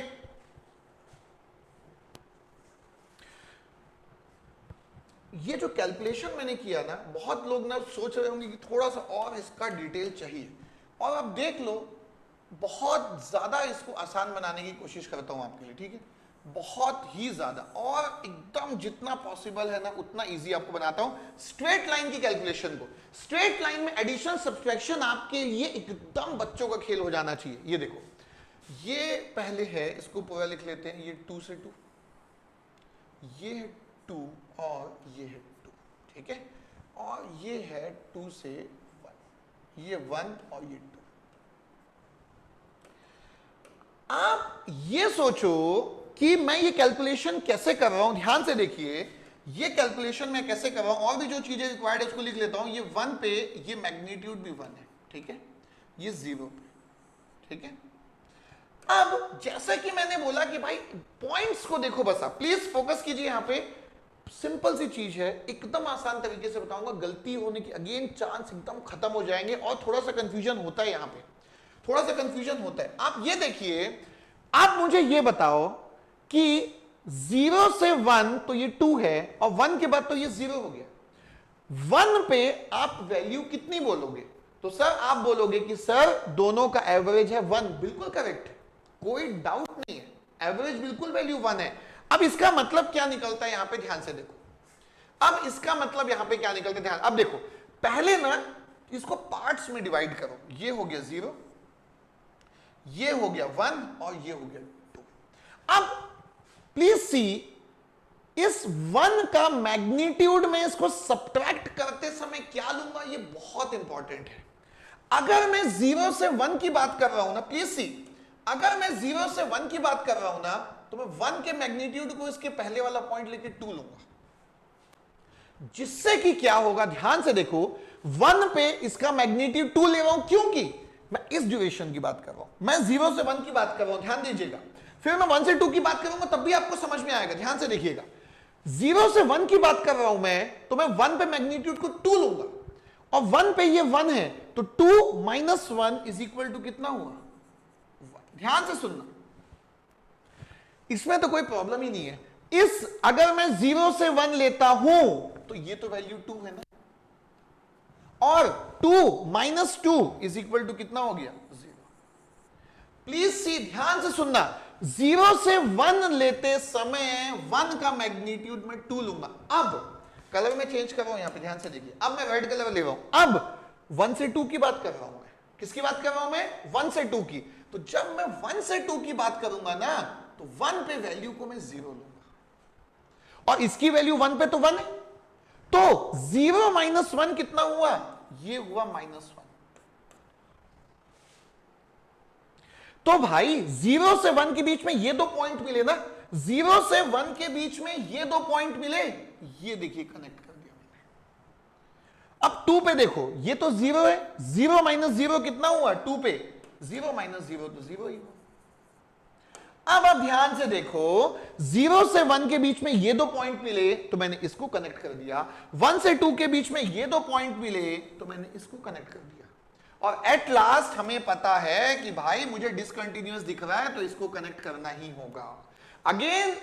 ये जो कैलकुलेशन मैंने किया ना, बहुत लोग ना सोच रहे होंगे कि थोड़ा सा और इसका डिटेल चाहिए, और आप देख लो बहुत ज्यादा इसको आसान बनाने की कोशिश करता हूं आपके लिए। ठीक है, बहुत ही ज्यादा, और एकदम जितना पॉसिबल है ना उतना इजी आपको बनाता हूं स्ट्रेट लाइन की कैलकुलेशन को। स्ट्रेट लाइन में एडिशन सब्सट्रैक्शन आपके लिए एकदम बच्चों का खेल हो जाना चाहिए। ये देखो, ये पहले है, इसको पूरा लिख लेते हैं, ये 2 से 2, ये है 2 और ये है 2। ठीक है, और ये है 2 से 1, ये 1 और ये 2। आप ये सोचो कि मैं ये कैलकुलेशन कैसे कर रहा हूं, ध्यान से देखिए, ये कैलकुलेशन मैं कैसे कर रहा हूं, और भी जो चीजें रिक्वायर्ड है उसको लिख लेता हूं। ये 1 पे ये मैग्नीट्यूड भी 1 है। ठीक है, ये 0 पे, ठीक है। अब जैसे कि मैंने बोला कि भाई पॉइंट्स को देखो, बस आप प्लीज फोकस कीजिए यहां पे। सिंपल सी चीज है, एकदम आसान तरीके से बताऊंगा, गलती होने की अगेन चांस एकदम खत्म हो जाएंगे। और थोड़ा सा कंफ्यूजन होता है यहां पे, थोड़ा सा कंफ्यूजन होता है। आप ये देखिए, आप मुझे ये बताओ कि 0 से 1 तो ये 2 है, और 1 के बाद तो ये 0 हो गया। 1 पे आप वैल्यू कितनी बोलोगे? तो सर आप बोलोगे कि सर दोनों का एवरेज है 1। बिल्कुल करेक्ट, कोई डाउट नहीं है, एवरेज बिल्कुल वैल्यू 1 है। अब इसका मतलब क्या निकलता है यहां पे, ध्यान से देखो। अब इसका मतलब यहां पे क्या निकलता है, ध्यान। अब देखो, पहले ना इसको पार्ट्स में डिवाइड करो। ये हो गया 0, ये हो गया 1, और ये हो गया 2। अब प्लीज सी, इस 1 का मैग्नीट्यूड में इसको सब्ट्रैक्ट करते समय क्या लूंगा, ये बहुत इंपॉर्टेंट है। अगर मैं 0 से 1 की बात कर रहा हूं ना, प्लीज सी, अगर मैं 0 से 1 की बात कर रहा हूं ना, तो मैं 1 के मैग्नीट्यूड को इसके पहले वाला पॉइंट लेके 2 लूंगा, जिससे कि क्या होगा, ध्यान से देखो। 1 पे इसका मैग्नीट्यूड 2 ले रहा हूं, क्योंकि मैं इस ड्यूरेशन की बात कर रहा हूं, मैं 0 से 1 की बात कर रहा हूं, ध्यान दीजिएगा। फिर मैं 1 से 2 की बात करूंगा, तब भी आपको समझ में आएगा, ध्यान से देखिएगा। 0 से 1 की बात कर रहा हूं मैं, तो मैं 1 पे मैग्नीट्यूड को 2 लूंगा, और 1 पे ये 1 है, तो 2 माइनस 1 इज इक्वल टू कितना हुआ, 1। ध्यान से सुनना, इसमें तो कोई प्रॉब्लम ही नहीं है। अगर मैं 0 से 1 लेता हूं, तो ये तो वैल्यू 2 है ना, और 2 माइनस 2 इज इक्वल टू कितना हो गया, 0। प्लीज सी, ध्यान से सुनना, 0 से 1 लेते समय 1 का मैग्नीट्यूड में 2 लूंगा। अब कलर में चेंज कर रहा हूं यहां पे, ध्यान से देखिए। अब मैं रेड कलर ले रहा हूं। अब 1 से 2 की बात कर रहा हूं मैं, किसकी बात कर रहा हूं मैं, 1 से 2 की। तो जब मैं 1 से 2 की बात करूंगा ना, तो 1 पे वैल्यू को मैं 0 लूंगा, और इसकी वैल्यू 1 पे तो 1 है, तो 0 माइनस 1 कितना हुआ, ये हुआ -1। तो भाई 0 से 1 के बीच में ये 2 पॉइंट मिले ना, 0 से 1 के बीच में ये 2 पॉइंट मिले, ये देखिए कनेक्ट कर दिया मैंने। अब 2 पे देखो, ये तो 0 है, 0 माइनस 0 कितना हुआ 2 पे, 0 माइनस 0 तो 0 ही हुआ। अब आप ध्यान से देखो, 0 से 1 के बीच में ये 2 पॉइंट मिले, तो मैंने इसको कनेक्ट कर दिया। 1 से 2 के बीच में ये 2 पॉइंट मिले, तो मैंने इसको कनेक्ट कर दिया। और एट लास्ट हमें पता है कि भाई मुझे डिसकंटिन्यूअस दिख रहा है, तो इसको कनेक्ट करना ही होगा। अगेन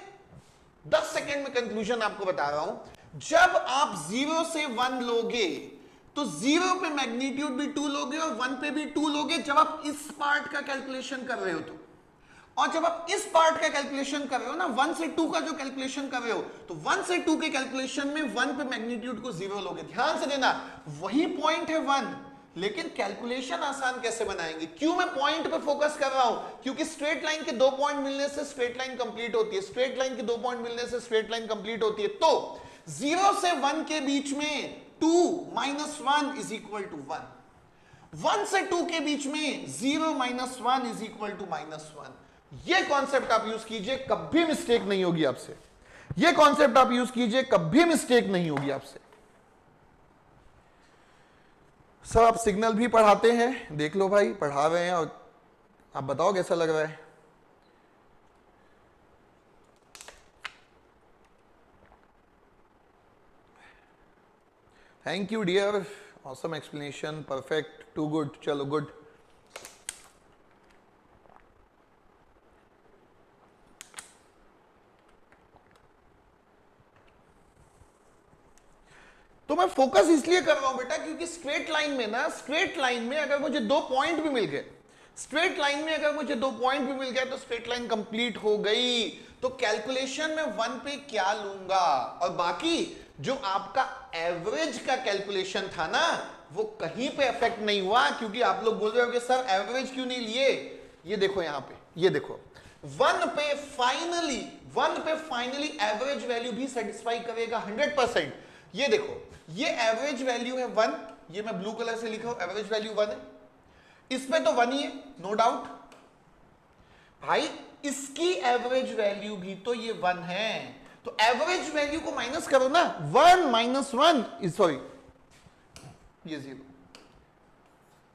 10 सेकेंड में कंक्लूजन आपको बता रहा हूं। जब आप 0 से 1 लोगे, तो 0 पे मैग्नीट्यूड भी 2 लोगे, और 1 पे भी 2 लोगे, जब आप इस पार्ट का कैलकुलेशन कर रहे हो तो। और जब आप इस पार्ट का कैलकुलेशन कर रहे हो ना, 1 से 2 का जो कैलकुलेशन कर रहे हो, तो 1 से 2 के कैलकुलेशन में 1 पे मैग्नीट्यूड को 0 लोगे। ध्यान से देना, वही पॉइंट है 1, लेकिन कैलकुलेशन आसान कैसे बनाएंगे। क्यों मैं पॉइंट पे फोकस कर रहा हूं, क्योंकि स्ट्रेट लाइन के 2 पॉइंट मिलने से स्ट्रेट लाइन कंप्लीट होती है, स्ट्रेट लाइन के 2 पॉइंट मिलने से स्ट्रेट लाइन कंप्लीट होती है। तो 0 से 1 के बीच में 2 माइनस 1 इज इक्वल टू 1, 1 से 2 के बीच में 0 माइनस 1 इज इक्वल टू -1। ये कॉन्सेप्ट आप यूज कीजिए, कभी मिस्टेक नहीं होगी आपसे। ये कॉन्सेप्ट आप यूज कीजिए, कभी मिस्टेक नहीं होगी आपसे। सर आप सिग्नल भी पढ़ाते हैं, देख लो भाई, पढ़ा रहे हैं, और आप बताओ कैसा लग रहा है। Thank you dear, awesome explanation, perfect, too good, चलो गुड। तो मैं फोकस इसलिए कर रहा हूं बेटा, क्योंकि स्ट्रेट लाइन में ना, स्ट्रेट लाइन में अगर मुझे 2 पॉइंट भी मिल गए, स्ट्रेट लाइन में अगर मुझे 2 पॉइंट भी मिल गया, तो स्ट्रेट लाइन कंप्लीट हो गई। तो कैलकुलेशन में 1 पे क्या लूंगा, और बाकी जो आपका एवरेज का कैलकुलेशन था ना, वो कहीं पे इफेक्ट नहीं हुआ। क्योंकि आप लोग बोल रहे हो कि सर एवरेज क्यों नहीं लिए, ये देखो यहां पे, ये देखो 1 पे फाइनली एवरेज वैल्यू भी सेटिस्फाई करेगा 100%। ये देखो, ये एवरेज वैल्यू है 1, ये मैं ब्लू कलर से लिखा हूं, एवरेज वैल्यू 1 है, इसमें तो 1 ही है, नो डाउट। भाई इसकी एवरेज वैल्यू भी तो ये 1 है, तो एवरेज वैल्यू को माइनस करो ना, 1 माइनस 1 सॉरी ये 0।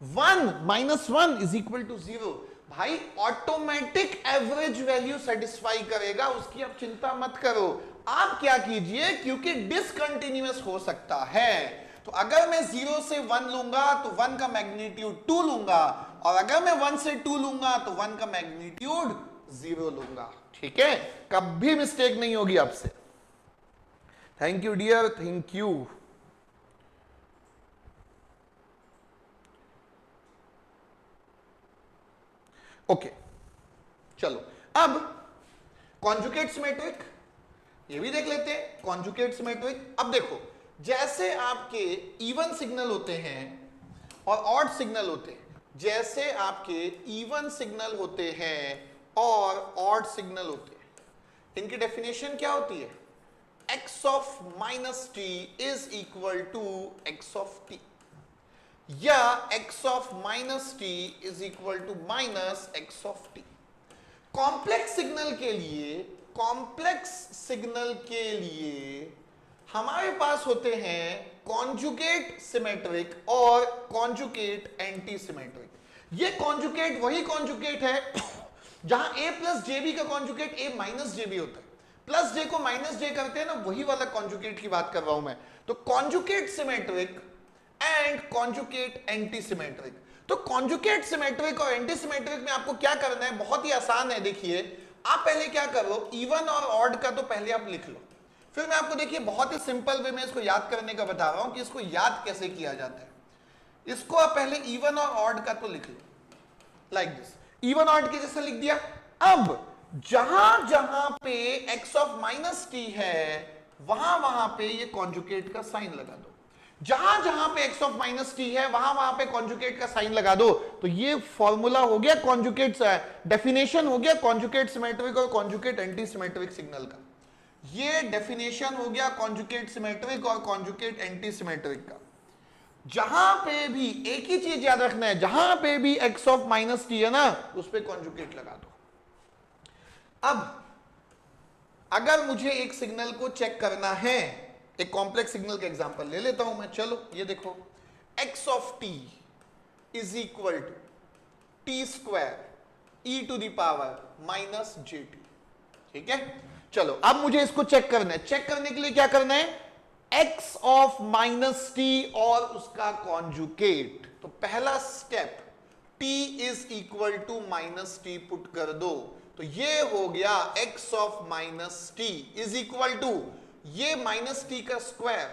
1 माइनस 1 इज इक्वल टू 0। भाई ऑटोमेटिक एवरेज वैल्यू सेटिस्फाई करेगा, उसकी आप चिंता मत करो। आप क्या कीजिए, क्योंकि डिसकंटिन्यूअस हो सकता है, तो अगर मैं 0 से 1 लूंगा तो 1 का मैग्नीट्यूड 2 लूंगा, और अगर मैं 1 से 2 लूंगा तो 1 का मैग्नीट्यूड 0 लूंगा। ठीक है, कभी मिस्टेक नहीं होगी आपसे। Thank you dear, thank you. Okay चलो, अब कॉन्जुगेट सिमेट्रिक ये भी देख लेते हैं। कॉन्जुगेट सिमेट्रिक, अब देखो, जैसे आपके इवन सिग्नल होते हैं और ऑड सिग्नल होते हैं, जैसे आपके इवन सिग्नल होते हैं और ऑड सिग्नल होते हैं, इनकी डेफिनेशन क्या होती है? x of minus T is equal to x of T, या x of minus T is equal to minus x of T. Complex signal के लिए, कॉम्प्लेक्स सिग्नल के लिए हमारे पास होते हैं कॉन्जुगेट सिमेट्रिक और कॉन्जुगेट एंटी सिमेट्रिक। ये कॉन्जुगेट वही कॉन्जुगेट है जहां a प्लस जे बी का conjugate a minus J B होता है, प्लस जे को माइनस जे करते हैं ना, वही वाला कॉन्जुगेट की बात कर रहा हूं मैं। तो conjugate symmetric and conjugate anti symmetric. तो कॉन्जुगेट सिमेट्रिक और एंटी सिमेट्रिक में आपको क्या करना है, बहुत ही आसान है। देखिए, आप पहले क्या करो, इवन और ऑड का तो पहले आप लिख लो, फिर मैं आपको देखिए बहुत ही सिंपल वे में इसको याद करने का बता रहा हूं कि इसको याद कैसे किया जाता है। इसको आप पहले इवन और ऑड का तो लिख लो, लाइक दिस, इवन ऑड के जैसे लिख दिया। अब जहां जहां पे x ऑफ माइनस टी है, वहां वहां पे ये कॉन्जुगेट का साइन लगा दो। जहां जहां पे x ऑफ माइनस टी है, वहां वहां पे कॉन्जुगेट का साइन लगा दो। तो ये फॉर्मूला हो गया कॉन्जुगेट, डेफिनेशन हो गया कॉन्जुगेट सिमेट्रिक और कॉन्जुगेट एंटी सिमेट्रिक सिग्नल का। ये डेफिनेशन हो गया कॉन्जुगेट सिमेट्रिक और कॉन्जुगेट एंटी सिमेट्रिक का। जहां पे भी एक ही चीज याद रखना है, जहां पे भी x ऑफ माइनस टी है ना, उस पे कॉन्जुगेट लगा दो। अब अगर मुझे एक सिग्नल को चेक करना है, एक कॉम्प्लेक्स सिग्नल का एग्जांपल ले लेता हूं मैं। चलो ये देखो, x of T is equal to T square E to the power minus J T. ठीक है, चलो अब मुझे इसको चेक करना है। चेक करने के लिए क्या करना है, x ऑफ माइनस टी और उसका कॉन्जुगेट। तो पहला step, t is equal to minus T put कर दो, तो ये हो गया x of minus T is equal to ये माइनस टी का स्क्वायर,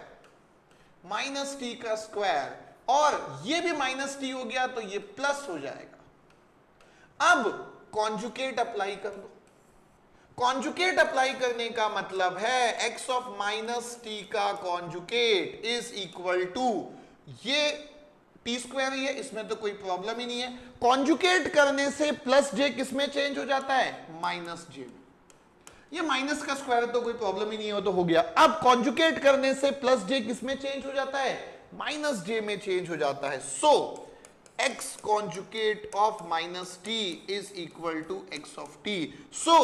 माइनस टी का स्क्वायर, और ये भी माइनस टी हो गया तो ये प्लस हो जाएगा। अब कॉन्जुगेट अप्लाई कर दो। कॉन्जुगेट अप्लाई करने का मतलब है x ऑफ माइनस टी का कॉन्जुगेट इज इक्वल टू ये टी स्क्वायर ही है, इसमें तो कोई प्रॉब्लम ही नहीं है। कॉन्जुगेट करने से प्लस जे किस में चेंज हो जाता है, माइनस जे में। ये माइनस का स्क्वायर तो कोई प्रॉब्लम ही नहीं है, तो हो गया। अब कॉन्जुगेट करने से प्लस जे किस में चेंज हो जाता है, माइनस जे में चेंज हो जाता है। So x conjugate of minus T is equal to x of t. So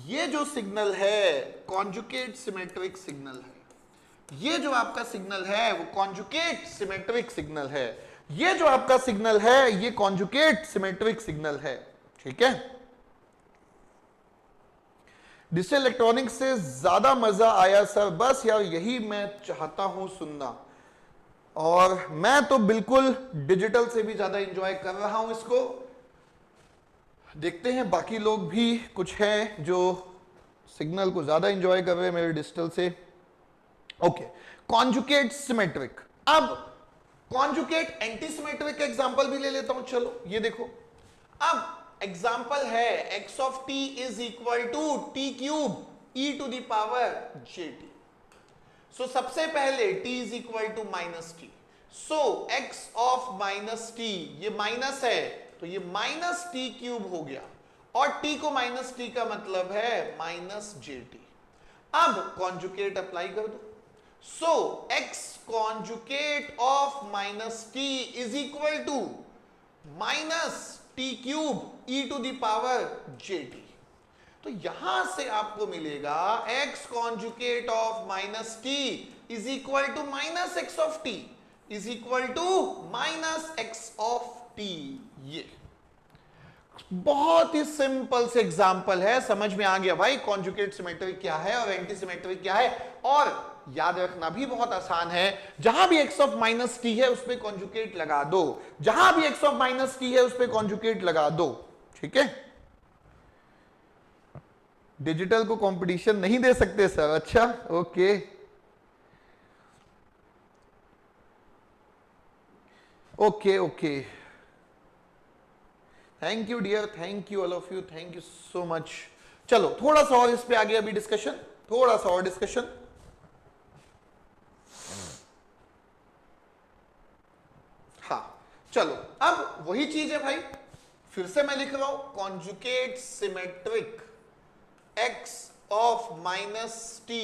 ये जो सिग्नल है कॉन्जुगेट सिमेट्रिक सिग्नल है। ये जो आपका सिग्नल है वो कॉन्जुगेट सिमेट्रिक सिग्नल है। ये जो आपका सिग्नल है ये कॉन्जुगेट सिमेट्रिक सिग्नल है। ठीक है, डिजिटल इलेक्ट्रॉनिक्स से ज्यादा मजा आया सर, बस यार यही मैं चाहता हूं सुनना, और मैं तो बिल्कुल डिजिटल से भी ज्यादा एंजॉय कर रहा हूं इसको। देखते हैं बाकी लोग भी कुछ हैं जो सिग्नल को ज्यादा एंजॉय कर रहे हैं मेरे डिजिटल से। Okay, conjugate symmetric. अब कॉन्जुगेट एंटी सिमेट्रिक का एग्जांपल भी ले लेता हूं। चलो ये देखो, अब एग्जांपल है x of t is equal to t cube E to the power J t. So सबसे पहले t is equal to minus t, so x of minus t, ये माइनस है तो ये माइनस टी क्यूब हो गया, और t को माइनस टी का मतलब है माइनस जे टी। अब कॉन्जुगेट अप्लाई कर दो। So x conjugate of minus T is equal to minus T cube E to the power J T. तो यहां से आपको मिलेगा x conjugate of minus T is equal to minus x of T. Is equal to minus x of T. ये बहुत ही simple से example है, समझ में आ गया भाई कॉन्जुगेट सिमेट्रिक क्या है और एंटी सिमेट्रिक क्या है। और याद रखना भी बहुत आसान है, जहां भी x ऑफ माइनस टी है उस पे कॉन्जुगेट लगा दो, जहां भी x ऑफ माइनस टी है उस पे कॉन्जुगेट लगा दो। ठीक है, डिजिटल को कंपटीशन नहीं दे सकते सर, अच्छा okay okay okay, thank you dear, thank you all of you, thank you so much. चलो थोड़ा सा और इस पे आगे अभी डिस्कशन, थोड़ा सा और डिस्कशन। हाँ चलो, अब वही चीज है भाई, फिर से मैं लिख रहा हूं conjugate symmetric x of minus T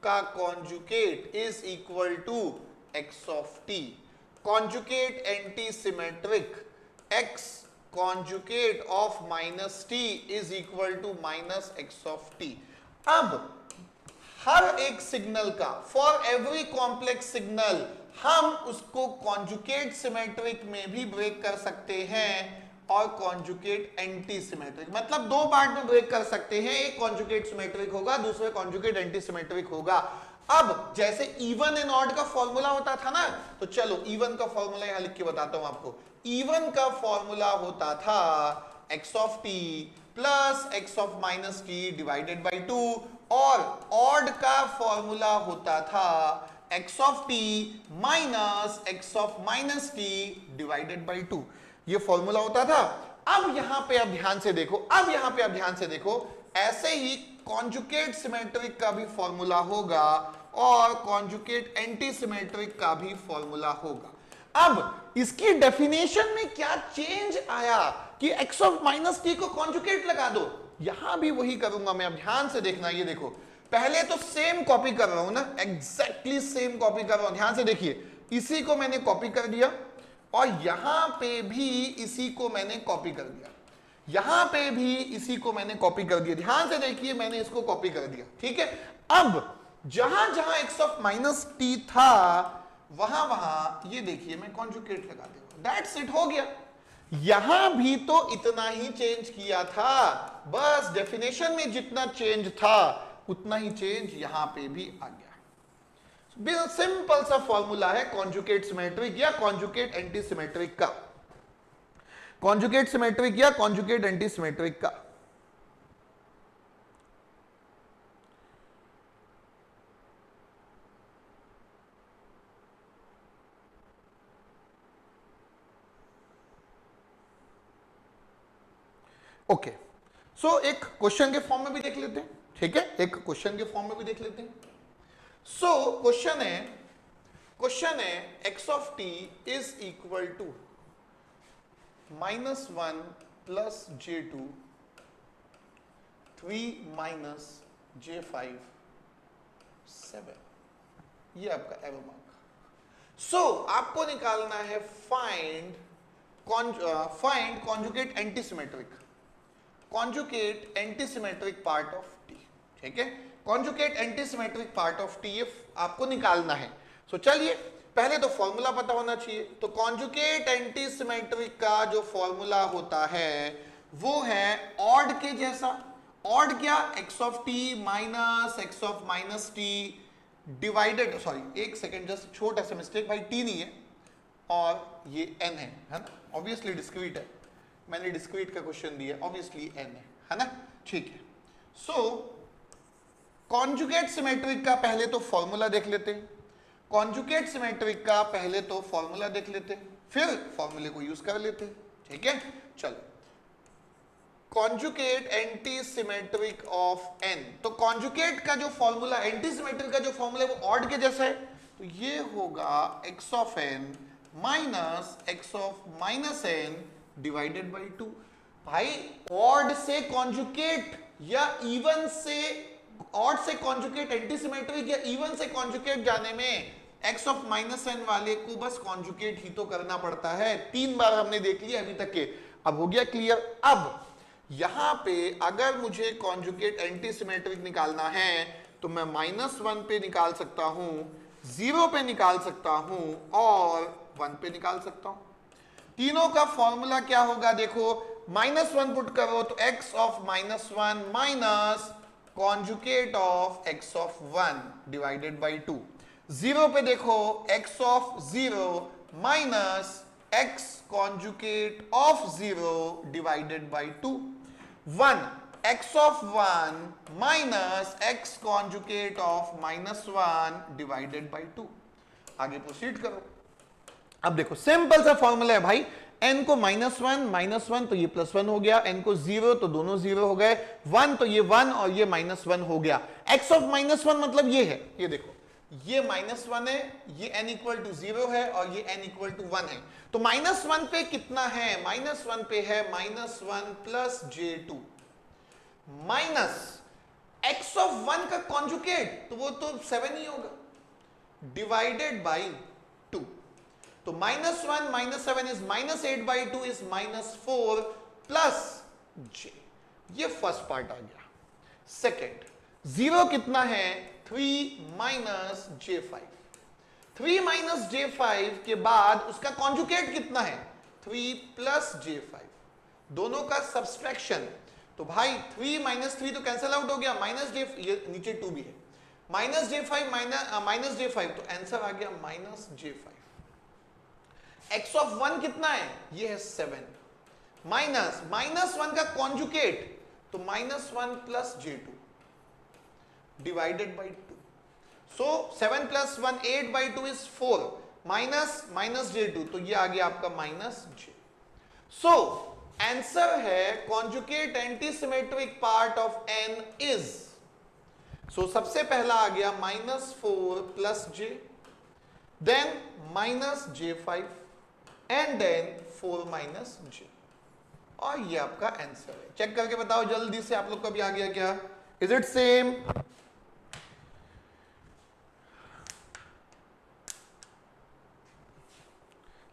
का conjugate is equal to x of t। Conjugate anti symmetric x conjugate of minus T is equal to minus x of t. अब हर एक सिग्नल का, फॉर एवरी कॉम्प्लेक्स सिग्नल, हम उसको conjugate symmetric में भी break कर सकते हैं और कॉन्जुगेट एंटी सिमेट्रिक, मतलब दो पार्ट में ब्रेक कर सकते हैं, एक कॉन्जुगेट सिमेट्रिक होगा, दूसरा कॉन्जुगेट एंटी सिमेट्रिक होगा। अब जैसे इवन एंड ऑड का फॉर्मूला होता था ना, तो चलो इवन का फॉर्मूला यहां लिख के बताता हूं आपको। इवन का फॉर्मूला होता था x of t plus x of minus T divided by 2, और ऑड का फॉर्मूला होता था x of t minus x of minus T divided by 2। ये फॉर्मूला होता था। अब यहां पे आप ध्यान से देखो, अब यहां पे आप ध्यान से देखो, ऐसे ही कॉन्जुगेट सिमेट्रिक का भी फॉर्मूला होगा और कॉन्जुगेट एंटी सिमेट्रिक का भी फॉर्मूला होगा। अब इसकी डेफिनेशन में क्या चेंज आया कि x ऑफ माइनस टी को कॉन्जुगेट लगा दो, यहां भी वही करूंगा मैं। अब ध्यान से देखना, ये देखो, पहले तो सेम कॉपी कर रहा हूं ना, एग्जैक्टली सेम कॉपी कर रहा हूं। ध्यान से देखिए, इसी को मैंने कॉपी कर दिया और यहां पे भी इसी को मैंने कॉपी कर दिया, यहां पे भी इसी को मैंने कॉपी कर दिया। ध्यान से देखिए, मैंने इसको कॉपी कर दिया। ठीक है, अब जहां जहां x ऑफ माइनस टी था वहां वहां ये देखिए मैं कॉन्जुगेट लगा दूंगा, दैट्स इट, हो गया। यहां भी तो इतना ही चेंज किया था, बस डेफिनेशन में जितना चेंज था उतना ही चेंज यहां पे भी आ गया। सिंपल सा फॉर्मूला है कॉन्जुगेट सिमेट्रिक या कॉन्जुगेट एंटी सिमेट्रिक का, कॉन्जुगेट सिमेट्रिक या कॉन्जुगेट एंटी सिमेट्रिक का। ओके, सो एक क्वेश्चन के फॉर्म में भी देख लेते हैं। ठीक है, एक क्वेश्चन के फॉर्म में भी देख लेते हैं। सो क्वेश्चन है x of t is equal to -1 plus j2 3 minus j5 7, ये आपका एरर मार्क। सो आपको निकालना है find conjugate antisymmetric, conjugate antisymmetric part of T. ठीक है, conjugate antisymmetric part of T आपको निकालना है। सो चलिए, पहले तो फॉर्मूला पता होना चाहिए। तो कॉन्जुगेट एंटीसिमेट्रिक का जो फॉर्मूला होता है वो है ऑड के जैसा। ऑड क्या, x of T minus x of minus T divided, sorry एक सेकेंड, जस्ट छोटा सा मिस्टेक भाई, टी नहीं है और ये n है ना, ऑब्वियसली डिस्क्रीट है, मैंने डिस्क्रीट का क्वेश्चन दिया, ऑब्वियसली n है ना। ठीक है, सो कॉन्जुगेट सिमेट्रिक का पहले तो फॉर्मूला देख लेते हैं, कॉन्जुगेट सिमेट्रिक का पहले तो फॉर्मूला देख लेते हैं, फिर फॉर्मूले को यूज कर लेते हैं। ठीक है, चलो, conjugate anti symmetric of n, तो कॉन्जुगेट का जो फॉर्मूला, एंटी सिमेट्रिक का जो फॉर्मूला है वो ऑड के जैसा है, तो ये होगा x of n minus x of minus n divided by 2। भाई ऑड से कॉन्जुगेट या इवन से, ऑड से कॉन्जुगेट एंटीसिमेट्रिक या इवन से कॉन्जुगेट जाने में x ऑफ माइनस n वाले को बस कॉन्जुगेट ही तो करना पड़ता है। 3 बार हमने देख लिया अभी तक के, अब हो गया क्लियर। अब यहां पे अगर मुझे कॉन्जुगेट एंटीसिमेट्रिक निकालना है तो मैं -1 पे निकाल सकता हूं, 0 पे निकाल सकता हूं और 1 पे निकाल सकता हूं। तीनों का फॉर्मूला क्या होगा देखो, -1 पुट करो तो x of -1 minus conjugate of x of 1 divided by 2। 0 पे देखो x of 0 minus x conjugate of 0 divided by 2। 1 x of 1 minus x conjugate of -1 divided by 2। आगे प्रोसीड करो। अब देखो सिंपल सा फॉर्मूला है भाई, n को -1 तो ये +1 हो गया, n को 0 तो दोनों 0 हो गए, 1 तो ये 1 और ये -1 हो गया। x ऑफ -1 मतलब ये है, ये देखो ये -1 है, ये n इक्वल टू 0 है और ये n इक्वल टू 1 है। तो -1 पे कितना है, -1 पे है -1 plus j2 minus x of 1 का कॉन्जुकेट तो वो तो 7 ही होगा डिवाइडेड बाई 2। तो -1 minus 7 is -8/2 is -4 plus j। ये फर्स्ट पार्ट आ गया। सेकेंड 0 कितना है, 3 माइनस j5। 3 माइनस j5 के बाद उसका कॉन्जुकेट कितना है, 3 प्लस j5, दोनों का सब्सट्रैक्शन। तो भाई 3 माइनस 3 तो कैंसिल आउट हो गया, माइनस j, ये नीचे 2 भी है, माइनस j5 माइनस j5 तो आंसर आ गया -j5। x ऑफ 1 कितना है, ये है 7 माइनस -1 का कॉन्जुकेट तो -1 plus j2 divided by 2। So 7 plus 1 8/2 is 4 minus j2 तो ये आ गया आपका -j। सो आंसर है conjugate antisymmetric part of n is, so सबसे पहला आ गया -4 plus j, then -j5 and then 4 minus j, और ये आपका आंसर है। चेक करके बताओ जल्दी से आप लोग का भी आ गया क्या, इज इट सेम?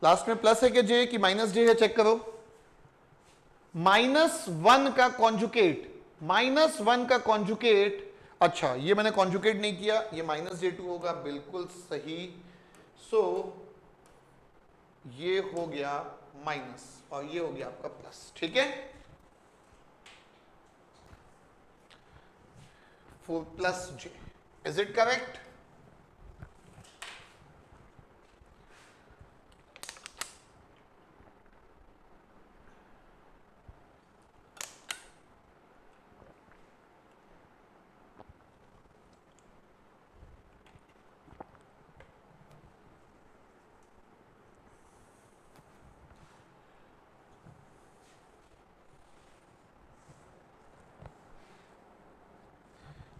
लास्ट में प्लस है क्या j कि -j है, चेक करो। -1 का कॉन्जुकेट, -1 का कॉन्जुकेट, अच्छा ये मैंने कॉन्जुकेट नहीं किया, ये -j2 होगा, बिल्कुल सही। सो ये हो गया माइनस और ये हो गया आपका प्लस, ठीक है। 4 plus j, is it correct?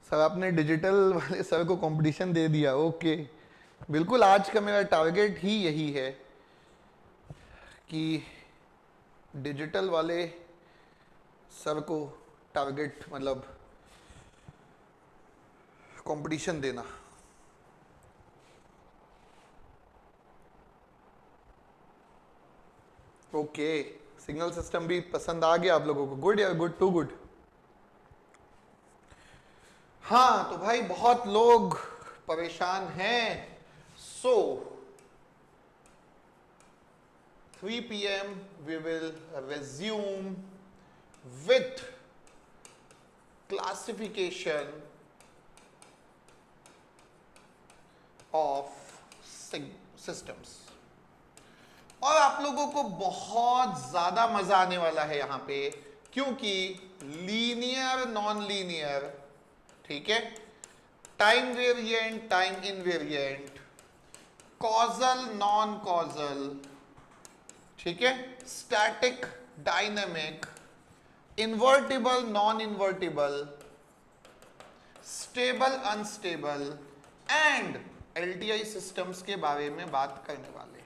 Sir आपने डिजिटल वाले सर को कंपटीशन दे दिया, ओके। बिल्कुल आज का मेरा टारगेट ही यही है कि डिजिटल वाले सर को टारगेट मतलब कंपटीशन देना। ओके सिग्नल सिस्टम भी पसंद आ गया आप लोगों को, गुड यार, गुड टू गुड। हाँ तो भाई बहुत लोग परेशान हैं। सो 3 PM we will resume with classification of systems। और आप लोगों को बहुत ज्यादा मजा आने वाला है यहां पे, क्योंकि लीनियर नॉन लीनियर, ठीक है, time variant time invariant, causal non causal, ठीक है, static dynamic, invertible non invertible, stable unstable and LTI systems के बारे में बात करने वाले हैं,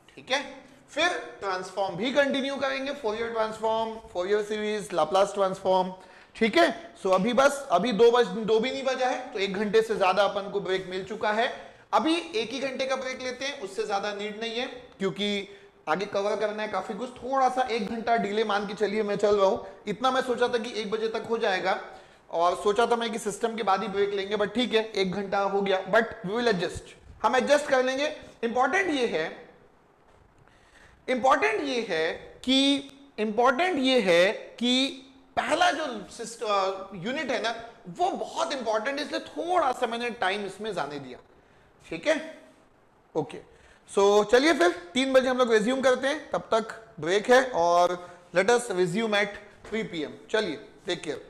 ठीक है। फिर ट्रांसफॉर्म भी कंटिन्यू करेंगे, Fourier transform, Fourier series, Laplace transform, ठीक है। सो अभी बस अभी 2 भी नहीं बजा है, तो 1 घंटे से ज्यादा अपन को ब्रेक मिल चुका है। अभी 1 ही घंटे का ब्रेक लेते हैं, उससे ज्यादा नीड नहीं है, क्योंकि आगे कवर करना है काफी कुछ। थोड़ा सा 1 घंटा डिले मान के चलिए, मैं चल रहा हूं, इतना मैं सोचा था कि 1 बजे तक हो जाएगा, और सोचा था मैं कि सिस्टम के बाद ही ब्रेक लेंगे, बट ठीक है 1 घंटा हो गया, बट वी विल एडजस्ट, हम एडजस्ट कर लेंगे। इंपॉर्टेंट ये है कि पहला जो यूनिट है ना वो बहुत इंपॉर्टेंट है, इसलिए थोड़ा सा मैंने टाइम इसमें जाने दिया, ठीक है। ओके, सो चलिए फिर 3 बजे हम लोग रिज्यूम करते हैं, तब तक ब्रेक है और let us resume at 3 PM। चलिए, टेक केयर।